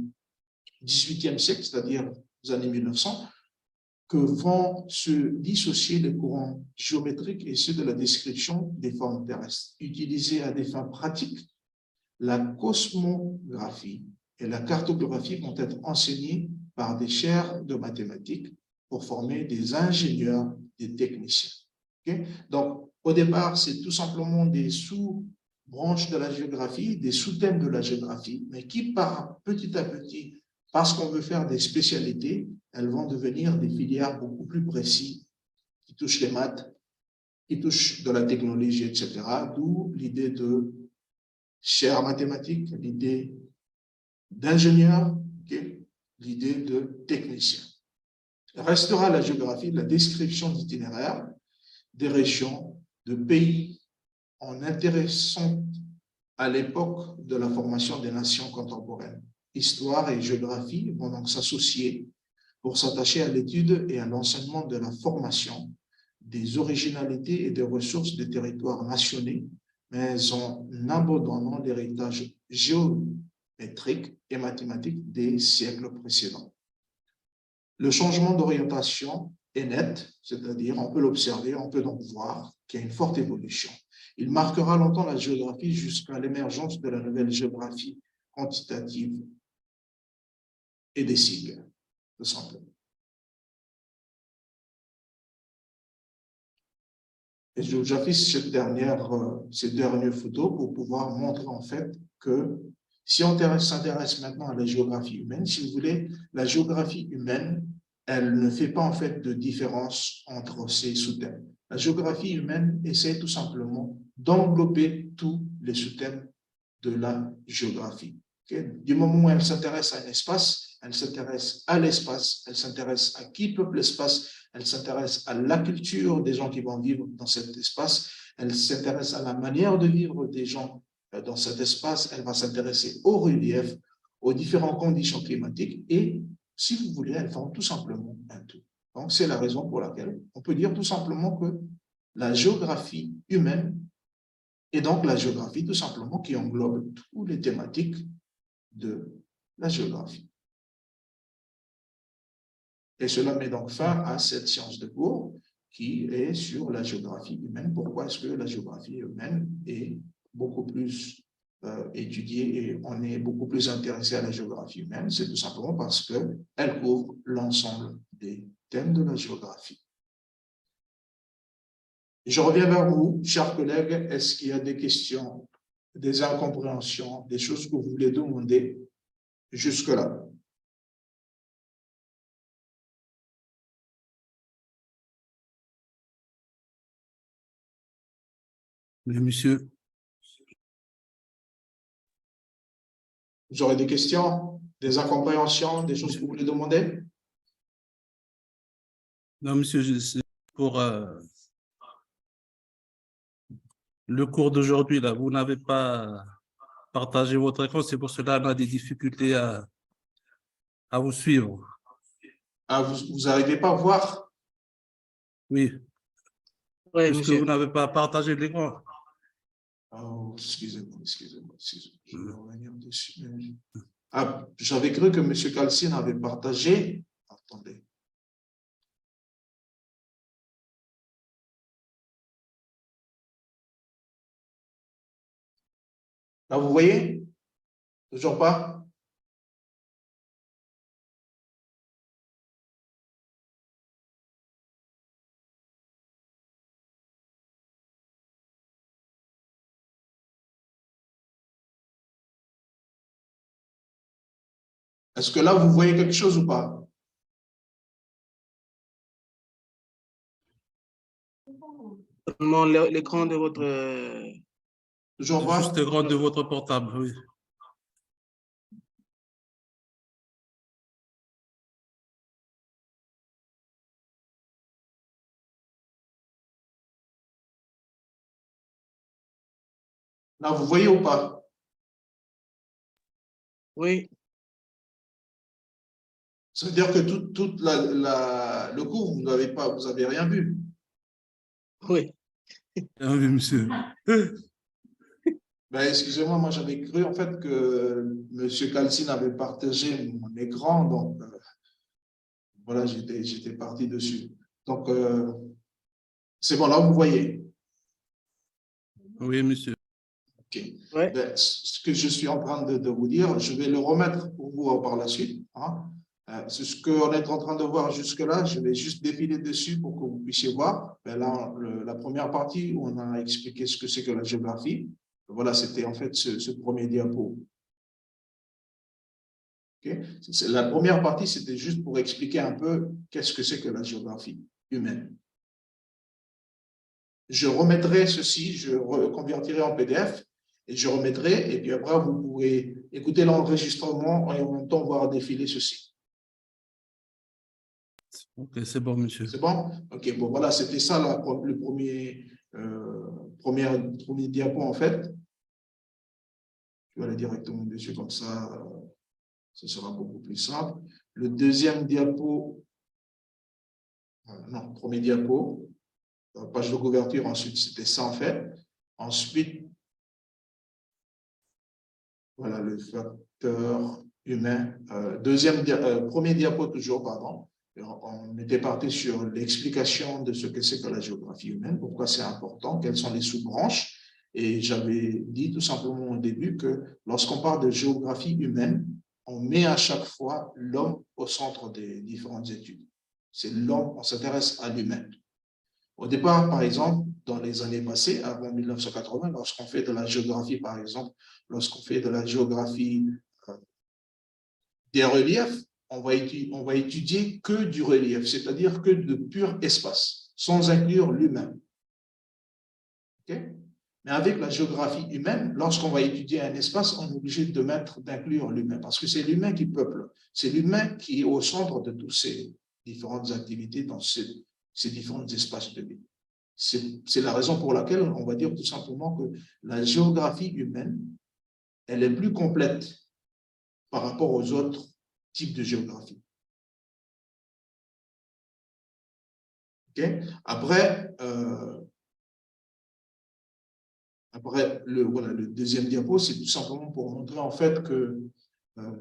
XVIIIe siècle, c'est-à-dire aux années 1900, que vont se dissocier les courants géométriques et ceux de la description des formes terrestres. Utilisés à des fins pratiques, la cosmographie et la cartographie vont être enseignées par des chaires de mathématiques pour former des ingénieurs, des techniciens. Okay? Donc, au départ, c'est tout simplement des sous-branches de la géographie, des sous-thèmes de la géographie, mais qui, petit à petit, parce qu'on veut faire des spécialités, elles vont devenir des filières beaucoup plus précises, qui touchent les maths, qui touchent de la technologie, etc. D'où l'idée de chaire mathématique, l'idée d'ingénieur, okay, l'idée de technicien. Restera la géographie, la description d'itinéraires, des régions, de pays, en intéressant à l'époque de la formation des nations contemporaines. Histoire et géographie vont donc s'associer pour s'attacher à l'étude et à l'enseignement de la formation, des originalités et des ressources des territoires nationaux, mais en abandonnant l'héritage géométrique et mathématique des siècles précédents. Le changement d'orientation est net, c'est-à-dire on peut l'observer, on peut donc voir qu'il y a une forte évolution. Il marquera longtemps la géographie jusqu'à l'émergence de la nouvelle géographie quantitative et des sigles, tout simplement. Et j'affiche ces dernières photos pour pouvoir montrer en fait que si on s'intéresse maintenant à la géographie humaine, si vous voulez, la géographie humaine, elle ne fait pas en fait de différence entre ces sous-thèmes. La géographie humaine essaie tout simplement d'englober tous les sous-thèmes de la géographie. Okay? Du moment où elle s'intéresse à un espace, elle s'intéresse à l'espace, elle s'intéresse à qui peuple l'espace, elle s'intéresse à la culture des gens qui vont vivre dans cet espace, elle s'intéresse à la manière de vivre des gens dans cet espace, elle va s'intéresser au relief, aux différentes conditions climatiques et, si vous voulez, elles forment tout simplement un tout. Donc, c'est la raison pour laquelle on peut dire tout simplement que la géographie humaine est donc la géographie tout simplement qui englobe toutes les thématiques de la géographie. Et cela met donc fin à cette science de cours qui est sur la géographie humaine. Pourquoi est-ce que la géographie humaine est beaucoup plus étudiée et on est beaucoup plus intéressé à la géographie humaine? C'est tout simplement parce qu'elle couvre l'ensemble des thèmes de la géographie. Je reviens vers vous, chers collègues. Est-ce qu'il y a des questions, des incompréhensions, des choses que vous voulez demander jusque-là? Oui, monsieur. Vous aurez des questions, des incompréhensions, des choses que vous voulez demander? Non, monsieur, c'est pour le cours d'aujourd'hui, là, vous n'avez pas partagé votre écran, c'est pour cela qu'on a des difficultés à vous suivre. Ah, vous n'arrivez pas à voir? Oui, Oui, puisque monsieur. vous n'avez pas partagé l'écran. Oh, excusez-moi. Je vais revenir dessus. Ah, j'avais cru que M. Calcine avait partagé. Attendez. Là, vous voyez? Toujours pas? Est-ce que là, vous voyez quelque chose ou pas? Seulement l'écran de votre... Toujours pas? Juste l'écran de votre portable, oui. Là, vous voyez ou pas? Oui, Ça veut dire que toute le cours, vous n'avez rien vu. oui. Ah oui, monsieur. Ben, excusez-moi, moi j'avais cru en fait que M. Calcine avait partagé mon écran, donc voilà, j'étais parti dessus. Donc, c'est bon, là vous voyez. Oui, monsieur. Ok. Ouais. Ben, ce que je suis en train de vous dire, je vais le remettre pour vous par la suite. Hein. C'est ce qu'on est en train de voir jusque-là. Je vais juste défiler dessus pour que vous puissiez voir. Ben là, la première partie où on a expliqué ce que c'est que la géographie, voilà, c'était en fait ce premier diapo. Okay? La première partie, c'était juste pour expliquer un peu qu'est-ce que c'est que la géographie humaine. Je remettrai ceci, je convertirai en PDF et je remettrai, et puis après, vous pourrez écouter l'enregistrement et en même temps voir défiler ceci. Ok, c'est bon, monsieur. C'est bon? Ok, bon, voilà, c'était ça le premier diapo, en fait. Je vais aller directement dessus, comme ça, ce sera beaucoup plus simple. Le deuxième diapo, non, premier diapo, page de couverture, ensuite, c'était ça, en fait. Ensuite, voilà le facteur humain. Premier diapo toujours, pardon. On était parti sur l'explication de ce que c'est que la géographie humaine, pourquoi c'est important, quelles sont les sous-branches. Et j'avais dit tout simplement au début que lorsqu'on parle de géographie humaine, on met à chaque fois l'homme au centre des différentes études. C'est l'homme, on s'intéresse à l'humain. Au départ, par exemple, dans les années passées, avant 1980, lorsqu'on fait de la géographie, par exemple, lorsqu'on fait de la géographie des reliefs, on va étudier que du relief, c'est-à-dire que de pur espace, sans inclure l'humain. Okay? Mais avec la géographie humaine, lorsqu'on va étudier un espace, on est obligé d'inclure l'humain, parce que c'est l'humain qui peuple, c'est l'humain qui est au centre de toutes ces différentes activités dans ces différents espaces de vie. C'est la raison pour laquelle on va dire tout simplement que la géographie humaine, elle est plus complète par rapport aux autres types de géographie. Okay? Après le deuxième diapo, c'est tout simplement pour montrer en fait que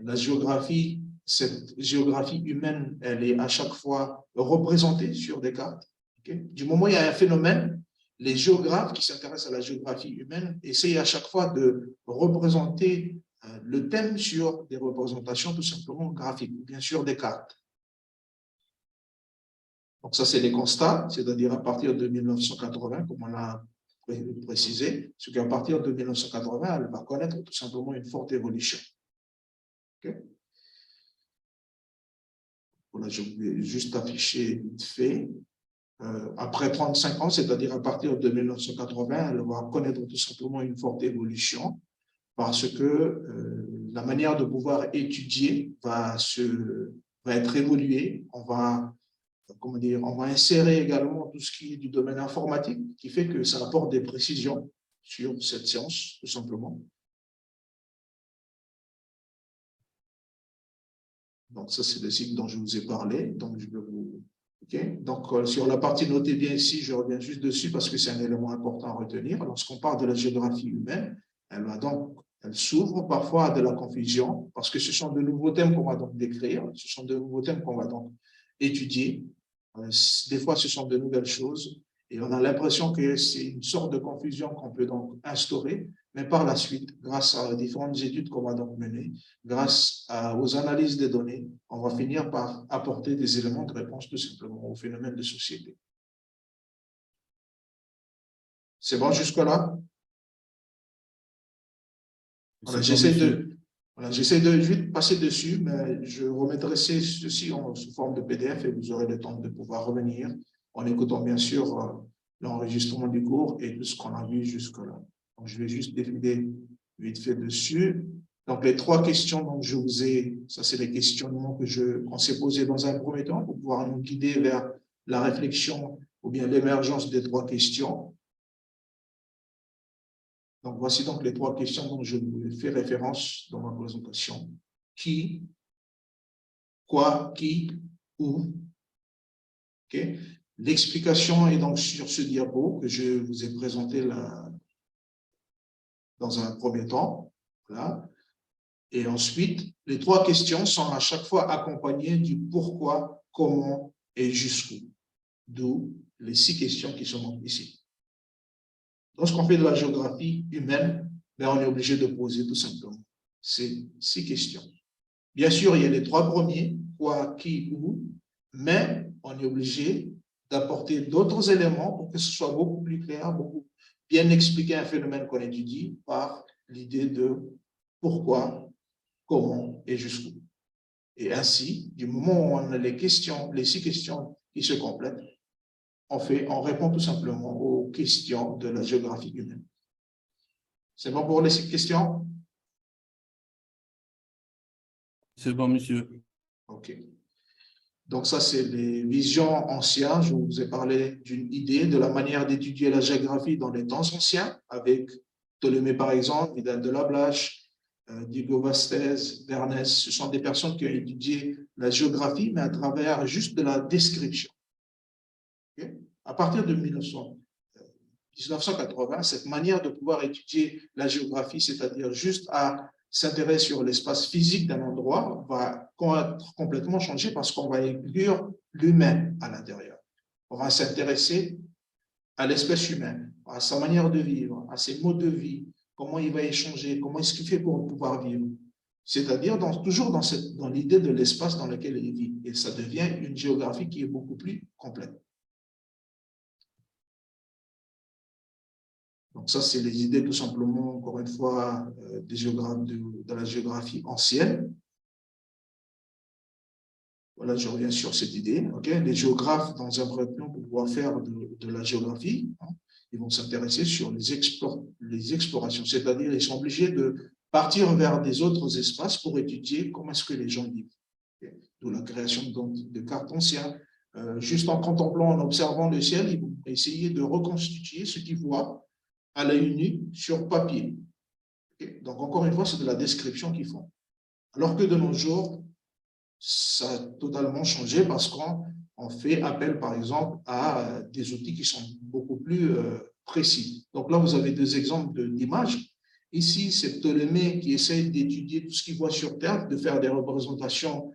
la géographie, cette géographie humaine, elle est à chaque fois représentée sur des cartes. Okay? Du moment où il y a un phénomène, les géographes qui s'intéressent à la géographie humaine essayent à chaque fois de représenter le thème sur des représentations tout simplement graphiques, ou bien sûr des cartes. Donc ça, c'est les constats, c'est-à-dire à partir de 1980, comme on l'a précisé, ce qu'à partir de 1980, elle va connaître tout simplement une forte évolution. Okay? Voilà, je vais juste afficher vite fait. Après 35 ans, c'est-à-dire à partir de 1980, elle va connaître tout simplement une forte évolution parce que la manière de pouvoir étudier va être évoluée. On va insérer également tout ce qui est du domaine informatique, qui fait que ça apporte des précisions sur cette science, tout simplement. Donc, ça, c'est le cycle dont je vous ai parlé. Donc, je vais vous... Okay. Donc, sur la partie notez bien ici, je reviens juste dessus parce que c'est un élément important à retenir. Lorsqu'on parle de la géographie humaine, elle s'ouvre parfois à de la confusion parce que ce sont de nouveaux thèmes qu'on va donc décrire, ce sont de nouveaux thèmes qu'on va donc étudier. Des fois, ce sont de nouvelles choses et on a l'impression que c'est une sorte de confusion qu'on peut donc instaurer, mais par la suite, grâce à différentes études qu'on va donc mener, grâce aux analyses des données, on va finir par apporter des éléments de réponse tout simplement aux phénomènes de société. C'est bon jusque-là? Voilà, j'essaie de vite passer dessus, mais je remettrai ceci sous forme de PDF et vous aurez le temps de pouvoir revenir en écoutant bien sûr l'enregistrement du cours et tout ce qu'on a vu jusque-là. Donc, je vais juste défiler vite fait dessus. Donc, les trois questions dont je vous ai, ça c'est les questionnements qu'on s'est posés dans un premier temps pour pouvoir nous guider vers la réflexion ou bien l'émergence des trois questions. Donc, voici donc les trois questions dont je vous fais référence dans ma présentation. Qui, quoi, qui, où. Okay. L'explication est donc sur ce diapo que je vous ai présenté là, dans un premier temps. Voilà. Et ensuite, les trois questions sont à chaque fois accompagnées du pourquoi, comment et jusqu'où. D'où les 6 questions qui sont ici. Lorsqu'on fait de la géographie humaine, on est obligé de poser tout simplement ces 6 questions. Bien sûr, il y a les 3 premiers, quoi, qui, où, mais on est obligé d'apporter d'autres éléments pour que ce soit beaucoup plus clair, beaucoup bien expliquer un phénomène qu'on étudie par l'idée de pourquoi, comment et jusqu'où. Et ainsi, du moment où on a les 6 questions qui se complètent, on répond tout simplement aux questions de la géographie humaine. C'est bon pour les 6 questions? C'est bon, monsieur. OK. Donc ça, c'est les visions anciennes. Je vous ai parlé d'une idée de la manière d'étudier la géographie dans les temps anciens, avec Ptolémée par exemple, Vidal de la Blache, Diego Vastez, Bernays. Ce sont des personnes qui ont étudié la géographie, mais à travers juste de la description. Okay? À partir de 1980, cette manière de pouvoir étudier la géographie, c'est-à-dire juste à s'intéresser sur l'espace physique d'un endroit, va être complètement changé parce qu'on va inclure l'humain à l'intérieur. On va s'intéresser à l'espèce humaine, à sa manière de vivre, à ses modes de vie, comment il va échanger, comment est-ce qu'il fait pour pouvoir vivre. C'est-à-dire toujours dans l'idée de l'espace dans lequel il vit. Et ça devient une géographie qui est beaucoup plus complète. Donc ça, c'est les idées tout simplement, encore une fois, des géographes de la géographie ancienne. Voilà, je reviens sur cette idée. Okay? Les géographes, dans un premier temps, pour pouvoir faire de la géographie, ils vont s'intéresser sur les explorations, c'est-à-dire ils sont obligés de partir vers des autres espaces pour étudier comment est-ce que les gens vivent. Okay? D'où la création de cartes anciennes. Juste en contemplant, en observant le ciel, ils vont essayer de reconstituer ce qu'ils voient à l'œil nu sur papier. Okay? Donc, encore une fois, c'est de la description qu'ils font. Alors que de nos jours, ça a totalement changé parce qu'on fait appel, par exemple, à des outils qui sont beaucoup plus précis. Donc là, vous avez deux exemples d'images. Ici, c'est Ptolémée qui essaie d'étudier tout ce qu'il voit sur Terre, de faire des représentations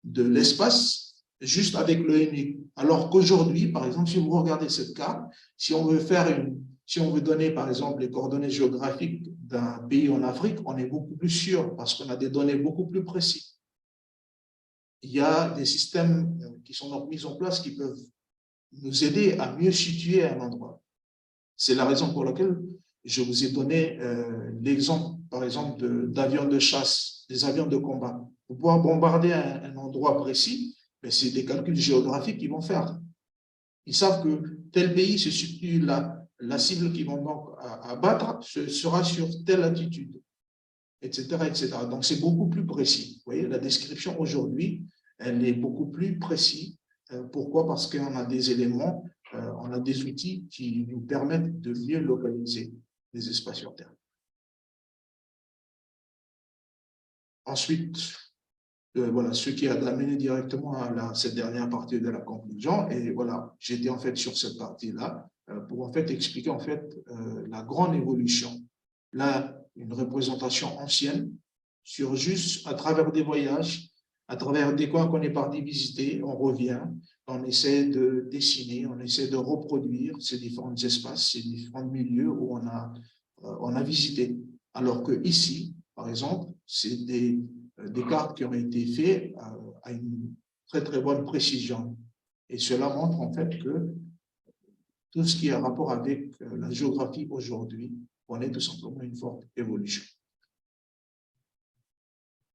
de l'espace juste avec l'œil nu. Alors qu'aujourd'hui, par exemple, si vous regardez cette carte, si on veut donner, par exemple, les coordonnées géographiques d'un pays en Afrique, on est beaucoup plus sûr parce qu'on a des données beaucoup plus précises. Il y a des systèmes qui sont mis en place qui peuvent nous aider à mieux situer un endroit. C'est la raison pour laquelle je vous ai donné l'exemple, par exemple, d'avions de chasse, des avions de combat. Pour pouvoir bombarder un endroit précis, c'est des calculs géographiques qu'ils vont faire. Ils savent que tel pays se situe là, la cible qu'ils vont donc abattre sera sur telle altitude, etc., etc. Donc, c'est beaucoup plus précis. Vous voyez, la description aujourd'hui, elle est beaucoup plus précise. Pourquoi? Parce qu'on a des éléments, on a des outils qui nous permettent de mieux localiser les espaces sur Terre. Ensuite, voilà, ce qui a amené directement à cette dernière partie de la conclusion. Et voilà, j'étais en fait sur cette partie-là pour en fait expliquer en fait la grande évolution. Là, une représentation ancienne sur juste à travers des voyages, à travers des coins qu'on est parti visiter, on revient, on essaie de dessiner, on essaie de reproduire ces différents espaces, ces différents milieux où on a visité. Alors que ici, par exemple, c'est des cartes qui ont été faites à une très très bonne précision. Et cela montre en fait que tout ce qui a rapport avec la géographie aujourd'hui, on est tout simplement une forte évolution.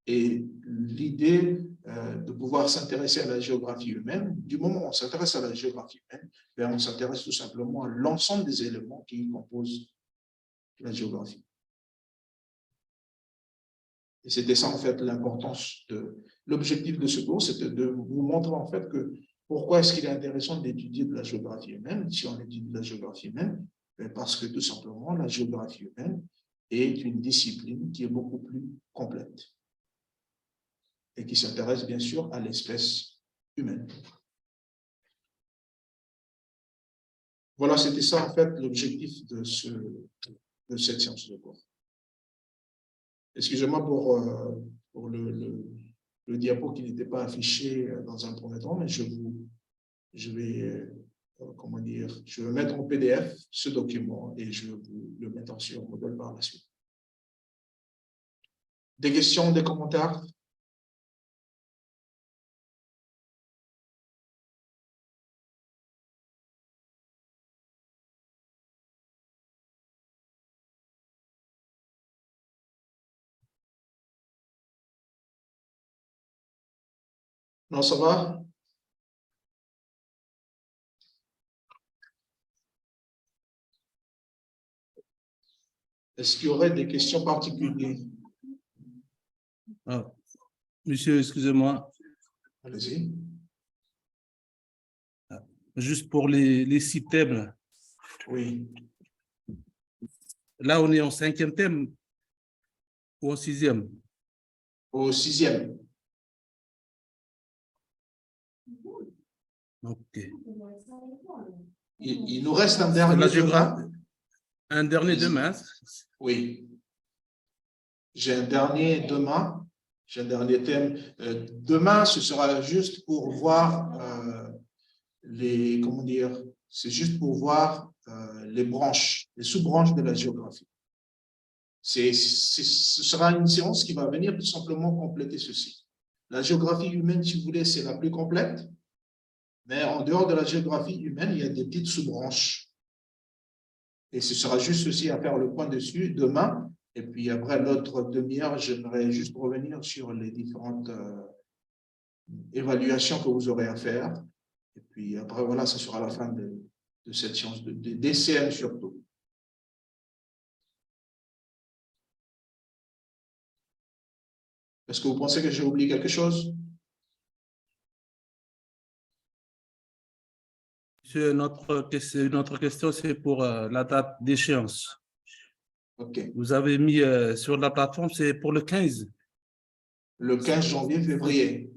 Et l'idée de pouvoir s'intéresser à la géographie humaine, du moment où on s'intéresse à la géographie humaine, on s'intéresse tout simplement à l'ensemble des éléments qui composent la géographie. Et c'était ça, en fait, l'importance de l'objectif de ce cours, c'était de vous montrer, en fait, que pourquoi est-ce qu'il est intéressant d'étudier de la géographie humaine, si on étudie de la géographie humaine, parce que tout simplement, la géographie humaine est une discipline qui est beaucoup plus complète et qui s'intéresse, bien sûr, à l'espèce humaine. Voilà, c'était ça, en fait, l'objectif de cette séance de cours. Excusez-moi pour le diapo qui n'était pas affiché dans un premier temps, mais je vais mettre en PDF ce document et je vais vous le mettre sur modèle par la suite. Des questions, des commentaires? Non, ça va? Est-ce qu'il y aurait des questions particulières? Ah, monsieur, excusez-moi. Allez-y. Juste pour les 6 thèmes. Oui. Là, on est en 5e thème ou en 6e? Au 6e. OK. Il nous reste un dernier demain. Un dernier demain. Oui. J'ai un dernier demain. J'ai un dernier thème. Demain, ce sera juste pour voir c'est juste pour voir les branches, les sous-branches de la géographie. Ce sera une séance qui va venir tout simplement compléter ceci. La géographie humaine, si vous voulez, c'est la plus complète, mais en dehors de la géographie humaine, il y a des petites sous-branches. Et ce sera juste ceci à faire le point dessus demain. Et puis après l'autre demi-heure, j'aimerais juste revenir sur les différentes évaluations que vous aurez à faire. Et puis après, voilà, ça sera la fin de cette séance, des DCM surtout. Est-ce que vous pensez que j'ai oublié quelque chose? Monsieur, notre question, c'est pour la date d'échéance. OK. Vous avez mis sur la plateforme, c'est pour le 15. le 15 janvier, février.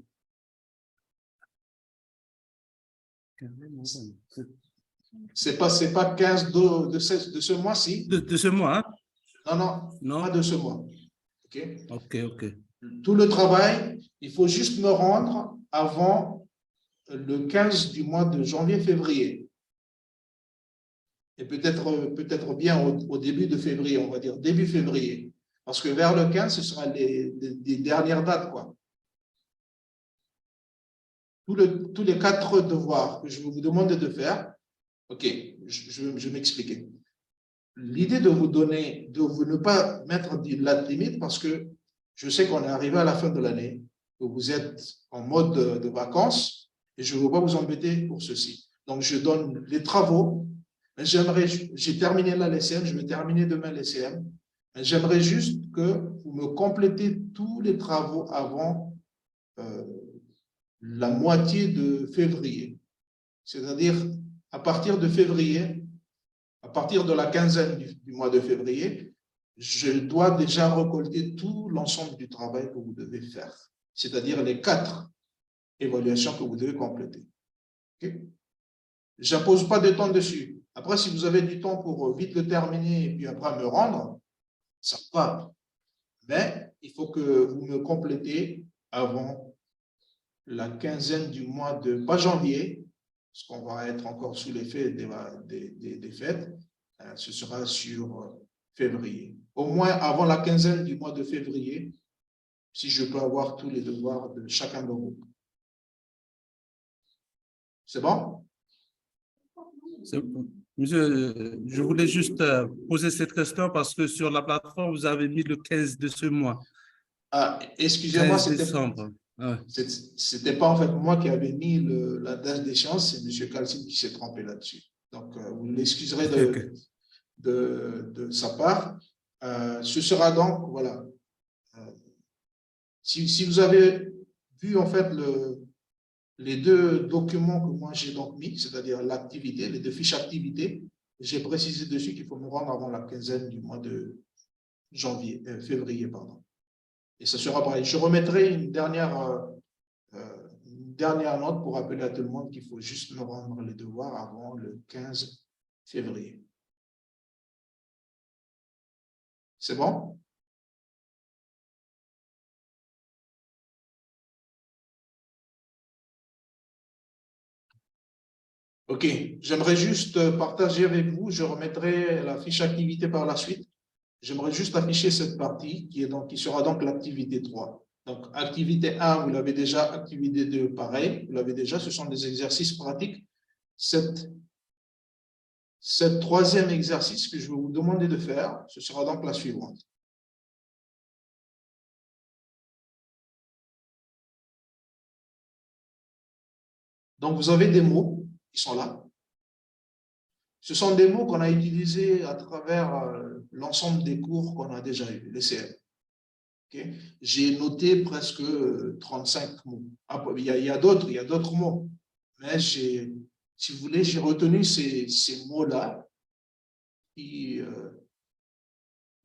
C'est pas 15 de ce mois-ci. De ce mois, hein? Non, Non? pas de ce mois. OK. Tout le travail, il faut juste me rendre avant le 15 du mois de janvier-février. Et peut-être bien au début de février, on va dire début février. Parce que vers le 15, ce sera les dernières dates, quoi. Tous les 4 devoirs que je vais vous demander de faire, OK, je vais m'expliquer. L'idée de vous donner, de vous ne pas mettre de la limite parce que je sais qu'on est arrivé à la fin de l'année, que vous êtes en mode de vacances et je ne veux pas vous embêter pour ceci. Donc, je donne les travaux. J'ai terminé la LCM, je vais terminer demain l'LCM. J'aimerais juste que vous me complétez tous les travaux avant la moitié de février. C'est-à-dire, à partir de février, à partir de la quinzaine du mois de février, je dois déjà récolter tout l'ensemble du travail que vous devez faire, c'est-à-dire les 4 évaluations que vous devez compléter. Okay? Je n'impose pas de temps dessus. Après, si vous avez du temps pour vite le terminer et puis après me rendre, ça va. Mais il faut que vous me complétez avant la quinzaine du mois de, pas janvier, parce qu'on va être encore sous l'effet des fêtes, ce sera sur février. Au moins avant la quinzaine du mois de février, si je peux avoir tous les devoirs de chacun de vous. C'est bon? Monsieur, je voulais juste poser cette question parce que sur la plateforme, vous avez mis le 15 de ce mois. Ah, excusez-moi, 15 décembre. C'était pas en fait moi qui avais mis la date d'échéance, c'est M. Calcine qui s'est trompé là-dessus. Donc, vous l'excuserez de sa part. Ce sera donc, voilà. Si vous avez vu en fait les 2 documents que moi j'ai donc mis, c'est-à-dire l'activité, les 2 fiches activités, j'ai précisé dessus qu'il faut me rendre avant la quinzaine du mois de février, pardon. Et ce sera pareil. Je remettrai une dernière note pour rappeler à tout le monde qu'il faut juste me rendre les devoirs avant le 15 février. C'est bon? OK. J'aimerais juste partager avec vous, je remettrai la fiche activité par la suite. J'aimerais juste afficher cette partie qui sera donc l'activité 3. Donc, activité 1, vous l'avez déjà, activité 2, pareil, vous l'avez déjà, ce sont des exercices pratiques. Cette 3e exercice que je vais vous demander de faire, ce sera donc la suivante. Donc, vous avez des mots qui sont là. Ce sont des mots qu'on a utilisés à travers l'ensemble des cours qu'on a déjà eu, les CM. Okay? J'ai noté presque 35 mots. Il y a d'autres mots. Mais si vous voulez, j'ai retenu ces mots-là qui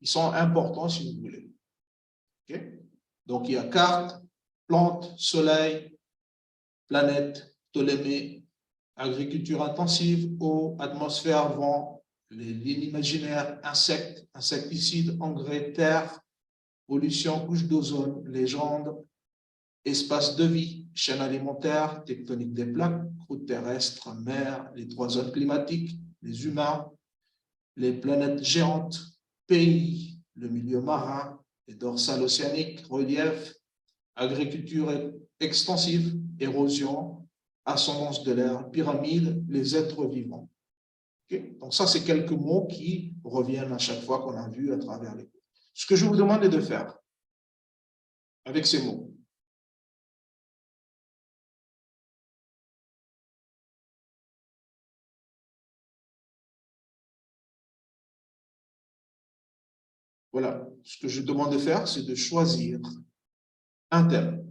sont importants, si vous voulez. Okay? Donc, il y a carte, plante, soleil, planète, Ptolémée, agriculture intensive, eau, atmosphère, vent, les lignes imaginaires, insectes, insecticides, engrais, terre, pollution, couche d'ozone, légende, espace de vie, chaîne alimentaire, tectonique des plaques, croûte terrestre, mer, les 3 zones climatiques, les humains, les planètes géantes, pays, le milieu marin, les dorsales océaniques, relief, agriculture extensive, érosion, ascendance de l'air, pyramide, les êtres vivants. Okay? Donc ça, c'est quelques mots qui reviennent à chaque fois qu'on a vu à travers les cours. Ce que je vous demande est de faire avec ces mots. Voilà, ce que je demande de faire, c'est de choisir un thème.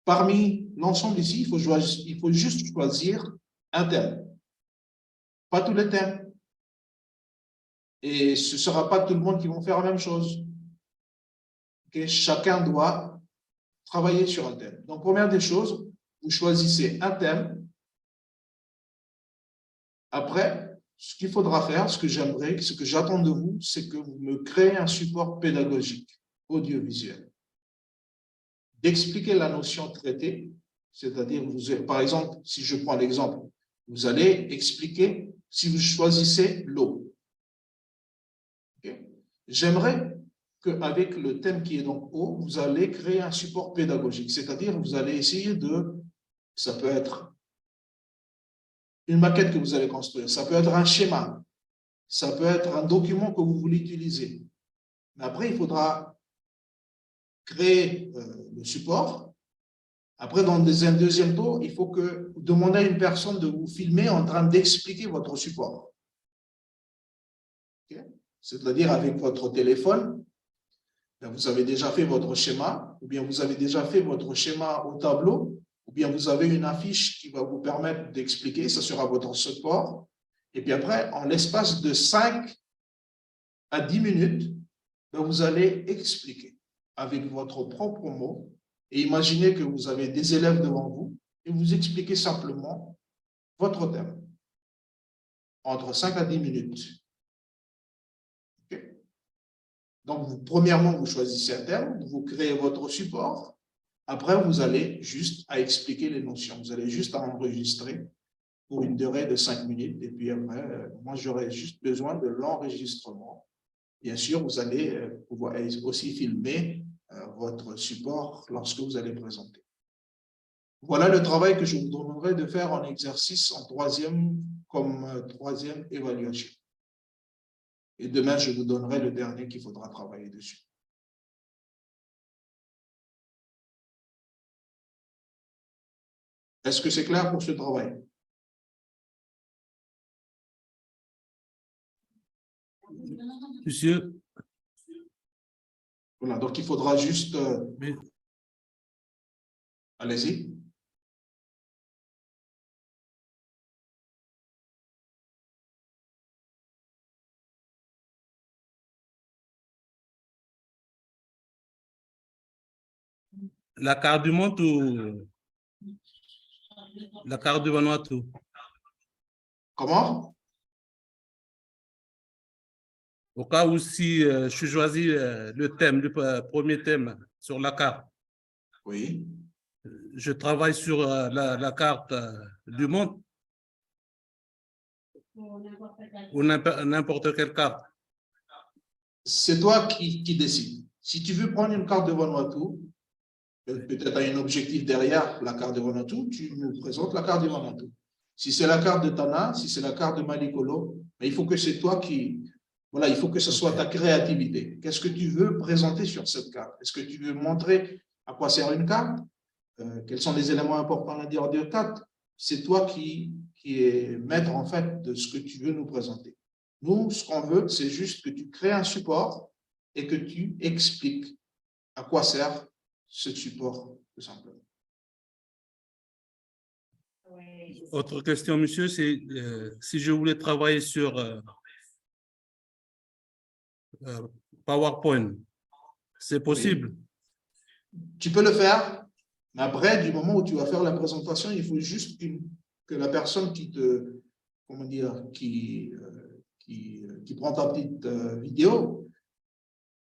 Parmi l'ensemble ici, il faut juste choisir un thème. Pas tous les thèmes. Et ce ne sera pas tout le monde qui va faire la même chose. Okay? Chacun doit travailler sur un thème. Donc, première des choses, vous choisissez un thème. Après, ce qu'il faudra faire, ce que j'aimerais, ce que j'attends de vous, c'est que vous me créez un support pédagogique audiovisuel. D'expliquer la notion traitée, c'est-à-dire, par exemple, si je prends l'exemple, vous allez expliquer, si vous choisissez l'eau. Okay? J'aimerais qu'avec le thème qui est donc eau, vous allez créer un support pédagogique, c'est-à-dire, vous allez essayer de, ça peut être une maquette que vous allez construire, ça peut être un schéma, ça peut être un document que vous voulez utiliser. Mais après, il faudra créer le support. Après, dans un deuxième tour, il faut que vous demandez à une personne de vous filmer en train d'expliquer votre support. Okay? C'est-à-dire avec votre téléphone, vous avez déjà fait votre schéma, ou bien vous avez déjà fait votre schéma au tableau, ou bien vous avez une affiche qui va vous permettre d'expliquer, ça sera votre support. Et puis après, en l'espace de 5 à 10 minutes, vous allez expliquer avec votre propre mot et imaginez que vous avez des élèves devant vous et vous expliquez simplement votre thème entre 5 à 10 minutes. Okay? Donc, premièrement, vous choisissez un thème, vous créez votre support. Après, vous allez juste à expliquer les notions. Vous allez juste à enregistrer pour une durée de 5 minutes. Et puis après, moi, j'aurai juste besoin de l'enregistrement. Bien sûr, vous allez pouvoir aussi filmer votre support lorsque vous allez présenter. Voilà le travail que je vous demanderai de faire en exercice en troisième comme troisième évaluation. Et demain, je vous donnerai le dernier qu'il faudra travailler dessus. Est-ce que c'est clair pour ce travail? Monsieur. Voilà, donc il faudra juste... Allez-y. La carte du monde ou la carte du Vanuatu? Comment? Au cas où si je choisis le thème, le premier thème sur la carte. Oui. Je travaille sur la carte du monde ou n'importe quelle carte. C'est toi qui décides. Si tu veux prendre une carte de Vanuatu, peut-être un objectif derrière la carte de Vanuatu, tu nous présentes la carte de Vanuatu. Si c'est la carte de Tana, si c'est la carte de Malikolo, il faut que c'est toi qui... Voilà, il faut que ce soit ta créativité. Qu'est-ce que tu veux présenter sur cette carte? Est-ce que tu veux montrer à quoi sert une carte? Quels sont les éléments importants à dire de carte? C'est toi qui est maître, en fait, de ce que tu veux nous présenter. Nous, ce qu'on veut, c'est juste que tu crées un support et que tu expliques à quoi sert ce support, tout simplement. Autre question, monsieur, c'est si je voulais travailler sur PowerPoint, c'est possible? Oui. Tu peux le faire, mais après, du moment où tu vas faire la présentation, il faut juste que la personne qui te, comment dire, qui prend ta petite vidéo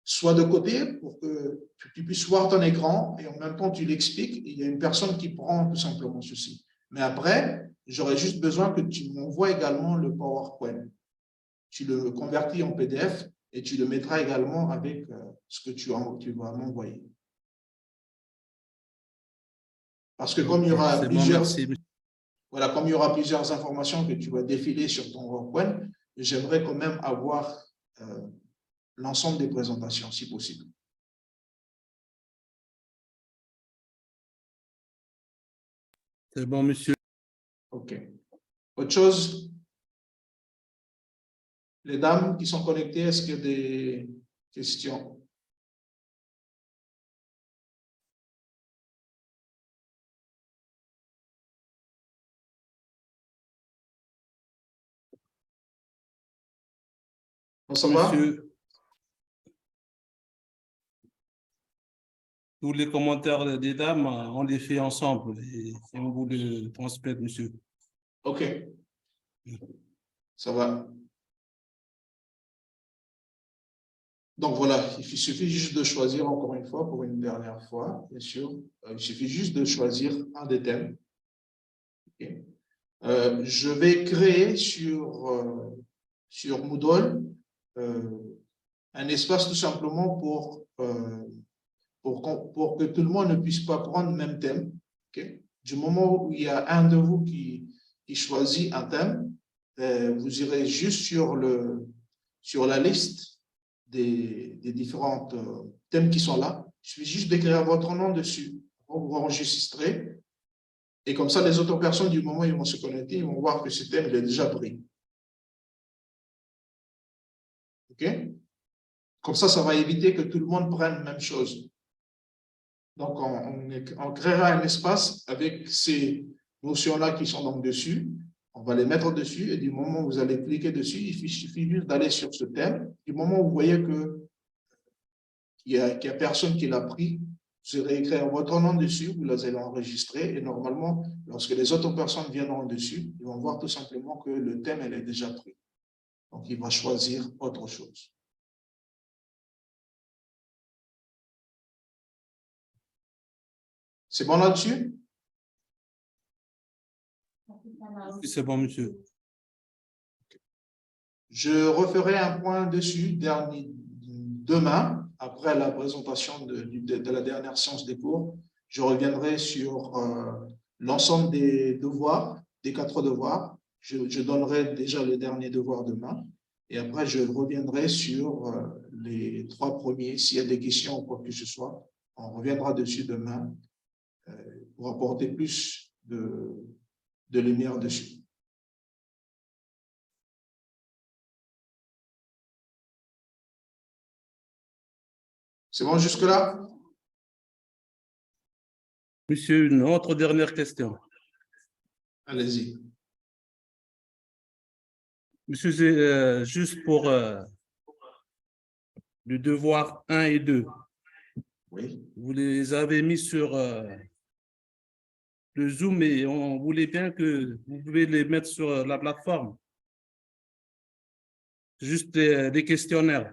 soit de côté pour que tu puisses voir ton écran et en même temps tu l'expliques. Il y a une personne qui prend tout simplement ceci. Mais après, j'aurais juste besoin que tu m'envoies également le PowerPoint. Tu le convertis en PDF et tu le mettras également avec ce que tu vas m'envoyer. Parce que comme il y aura plusieurs, voilà, comme il y aura plusieurs informations que tu vas défiler sur ton PowerPoint, j'aimerais quand même avoir l'ensemble des présentations, si possible. C'est bon, monsieur. OK. Autre chose? Les dames qui sont connectées, est-ce qu'il y a des questions? Ça va? Monsieur, tous les commentaires des dames, on les fait ensemble et on vous le transmet, monsieur. OK. Ça va. Donc voilà, il suffit juste de choisir encore une fois, pour une dernière fois, bien sûr, il suffit juste de choisir un des thèmes. Okay. Je vais créer sur Moodle un espace tout simplement pour que tout le monde ne puisse pas prendre le même thème. Okay. Du moment où il y a un de vous qui choisit un thème, vous irez juste sur la liste des différents thèmes qui sont là. Il suffit juste d'écrire votre nom dessus. Vous enregistrez. Et comme ça, les autres personnes, du moment où ils vont se connecter, ils vont voir que ce thème il est déjà pris. OK? Comme ça, ça va éviter que tout le monde prenne la même chose. Donc, on créera un espace avec ces notions-là qui sont donc dessus. On va les mettre dessus et du moment où vous allez cliquer dessus, il suffit juste d'aller sur ce thème. Du moment où vous voyez qu'il n'y a personne qui l'a pris, vous allez écrire votre nom dessus, vous allez l'enregistrer et normalement, lorsque les autres personnes viendront dessus, ils vont voir tout simplement que le thème elle est déjà pris. Donc, il va choisir autre chose. C'est bon là-dessus? Oui, c'est bon, monsieur. Je referai un point dessus demain, après la présentation de la dernière séance des cours. Je reviendrai sur l'ensemble des devoirs, des 4 devoirs. Je donnerai déjà le dernier devoir demain. Et après, je reviendrai sur les 3 premiers. S'il y a des questions ou quoi que ce soit, on reviendra dessus demain pour apporter plus de lumière dessus. C'est bon jusque-là? Monsieur, une autre dernière question. Allez-y. Monsieur, juste pour le devoir 1 et 2. Oui. Vous les avez mis sur le Zoom et on voulait bien que vous pouvez les mettre sur la plateforme. Juste des questionnaires.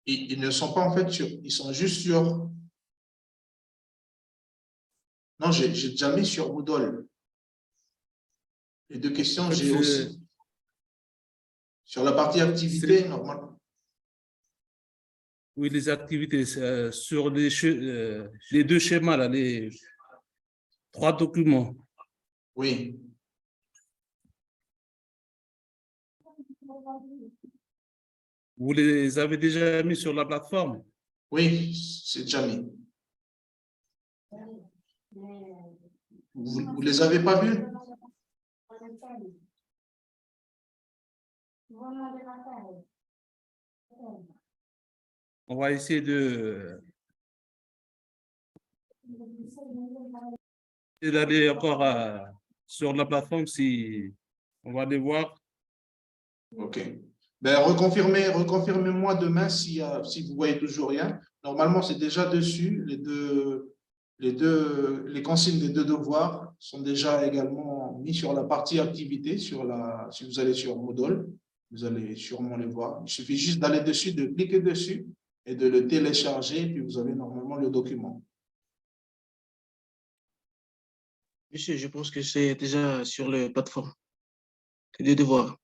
Ils ne sont pas en fait sur, ils sont juste sur. Non, j'ai déjà mis sur Moodle. Les 2 questions, j'ai aussi. Sur la partie activité, normalement. Oui, les activités sur les 2 schémas, là, les 3 documents. Oui. Vous les avez déjà mis sur la plateforme? Oui, c'est déjà mis. Vous les avez pas vus? On va essayer d'aller encore sur la plateforme si on va les voir. OK. Ben, reconfirmez-moi demain si vous voyez toujours rien. Normalement, c'est déjà dessus. Les consignes des 2 devoirs sont déjà également mis sur la partie activité. Si vous allez sur Moodle, vous allez sûrement les voir. Il suffit juste d'aller dessus, de cliquer dessus et de le télécharger, puis vous avez normalement le document. Monsieur, je pense que c'est déjà sur la plateforme. C'est des devoirs.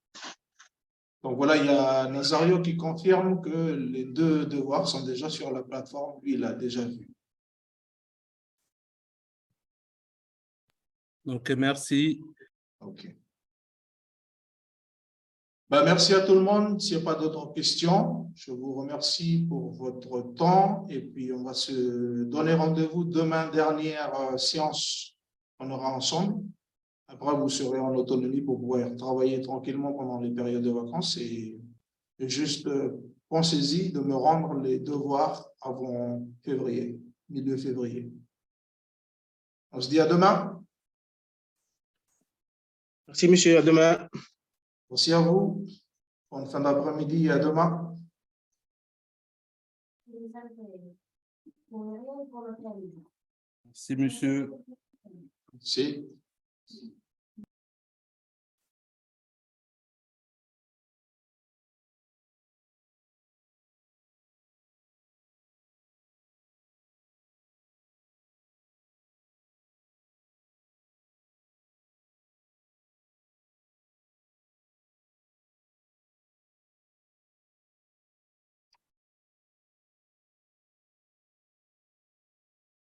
Donc voilà, il y a Nazario qui confirme que les 2 devoirs sont déjà sur la plateforme. Lui, il a déjà vu. Donc, merci. OK. Ben, merci à tout le monde. S'il n'y a pas d'autres questions, je vous remercie pour votre temps. Et puis, on va se donner rendez-vous demain, dernière séance qu'on aura ensemble. Après, vous serez en autonomie pour pouvoir travailler tranquillement pendant les périodes de vacances. Et juste pensez-y de me rendre les devoirs avant février, milieu février. On se dit à demain. Merci, monsieur. À demain. Merci à vous. Bonne fin d'après-midi et à demain. C'est monsieur. C'est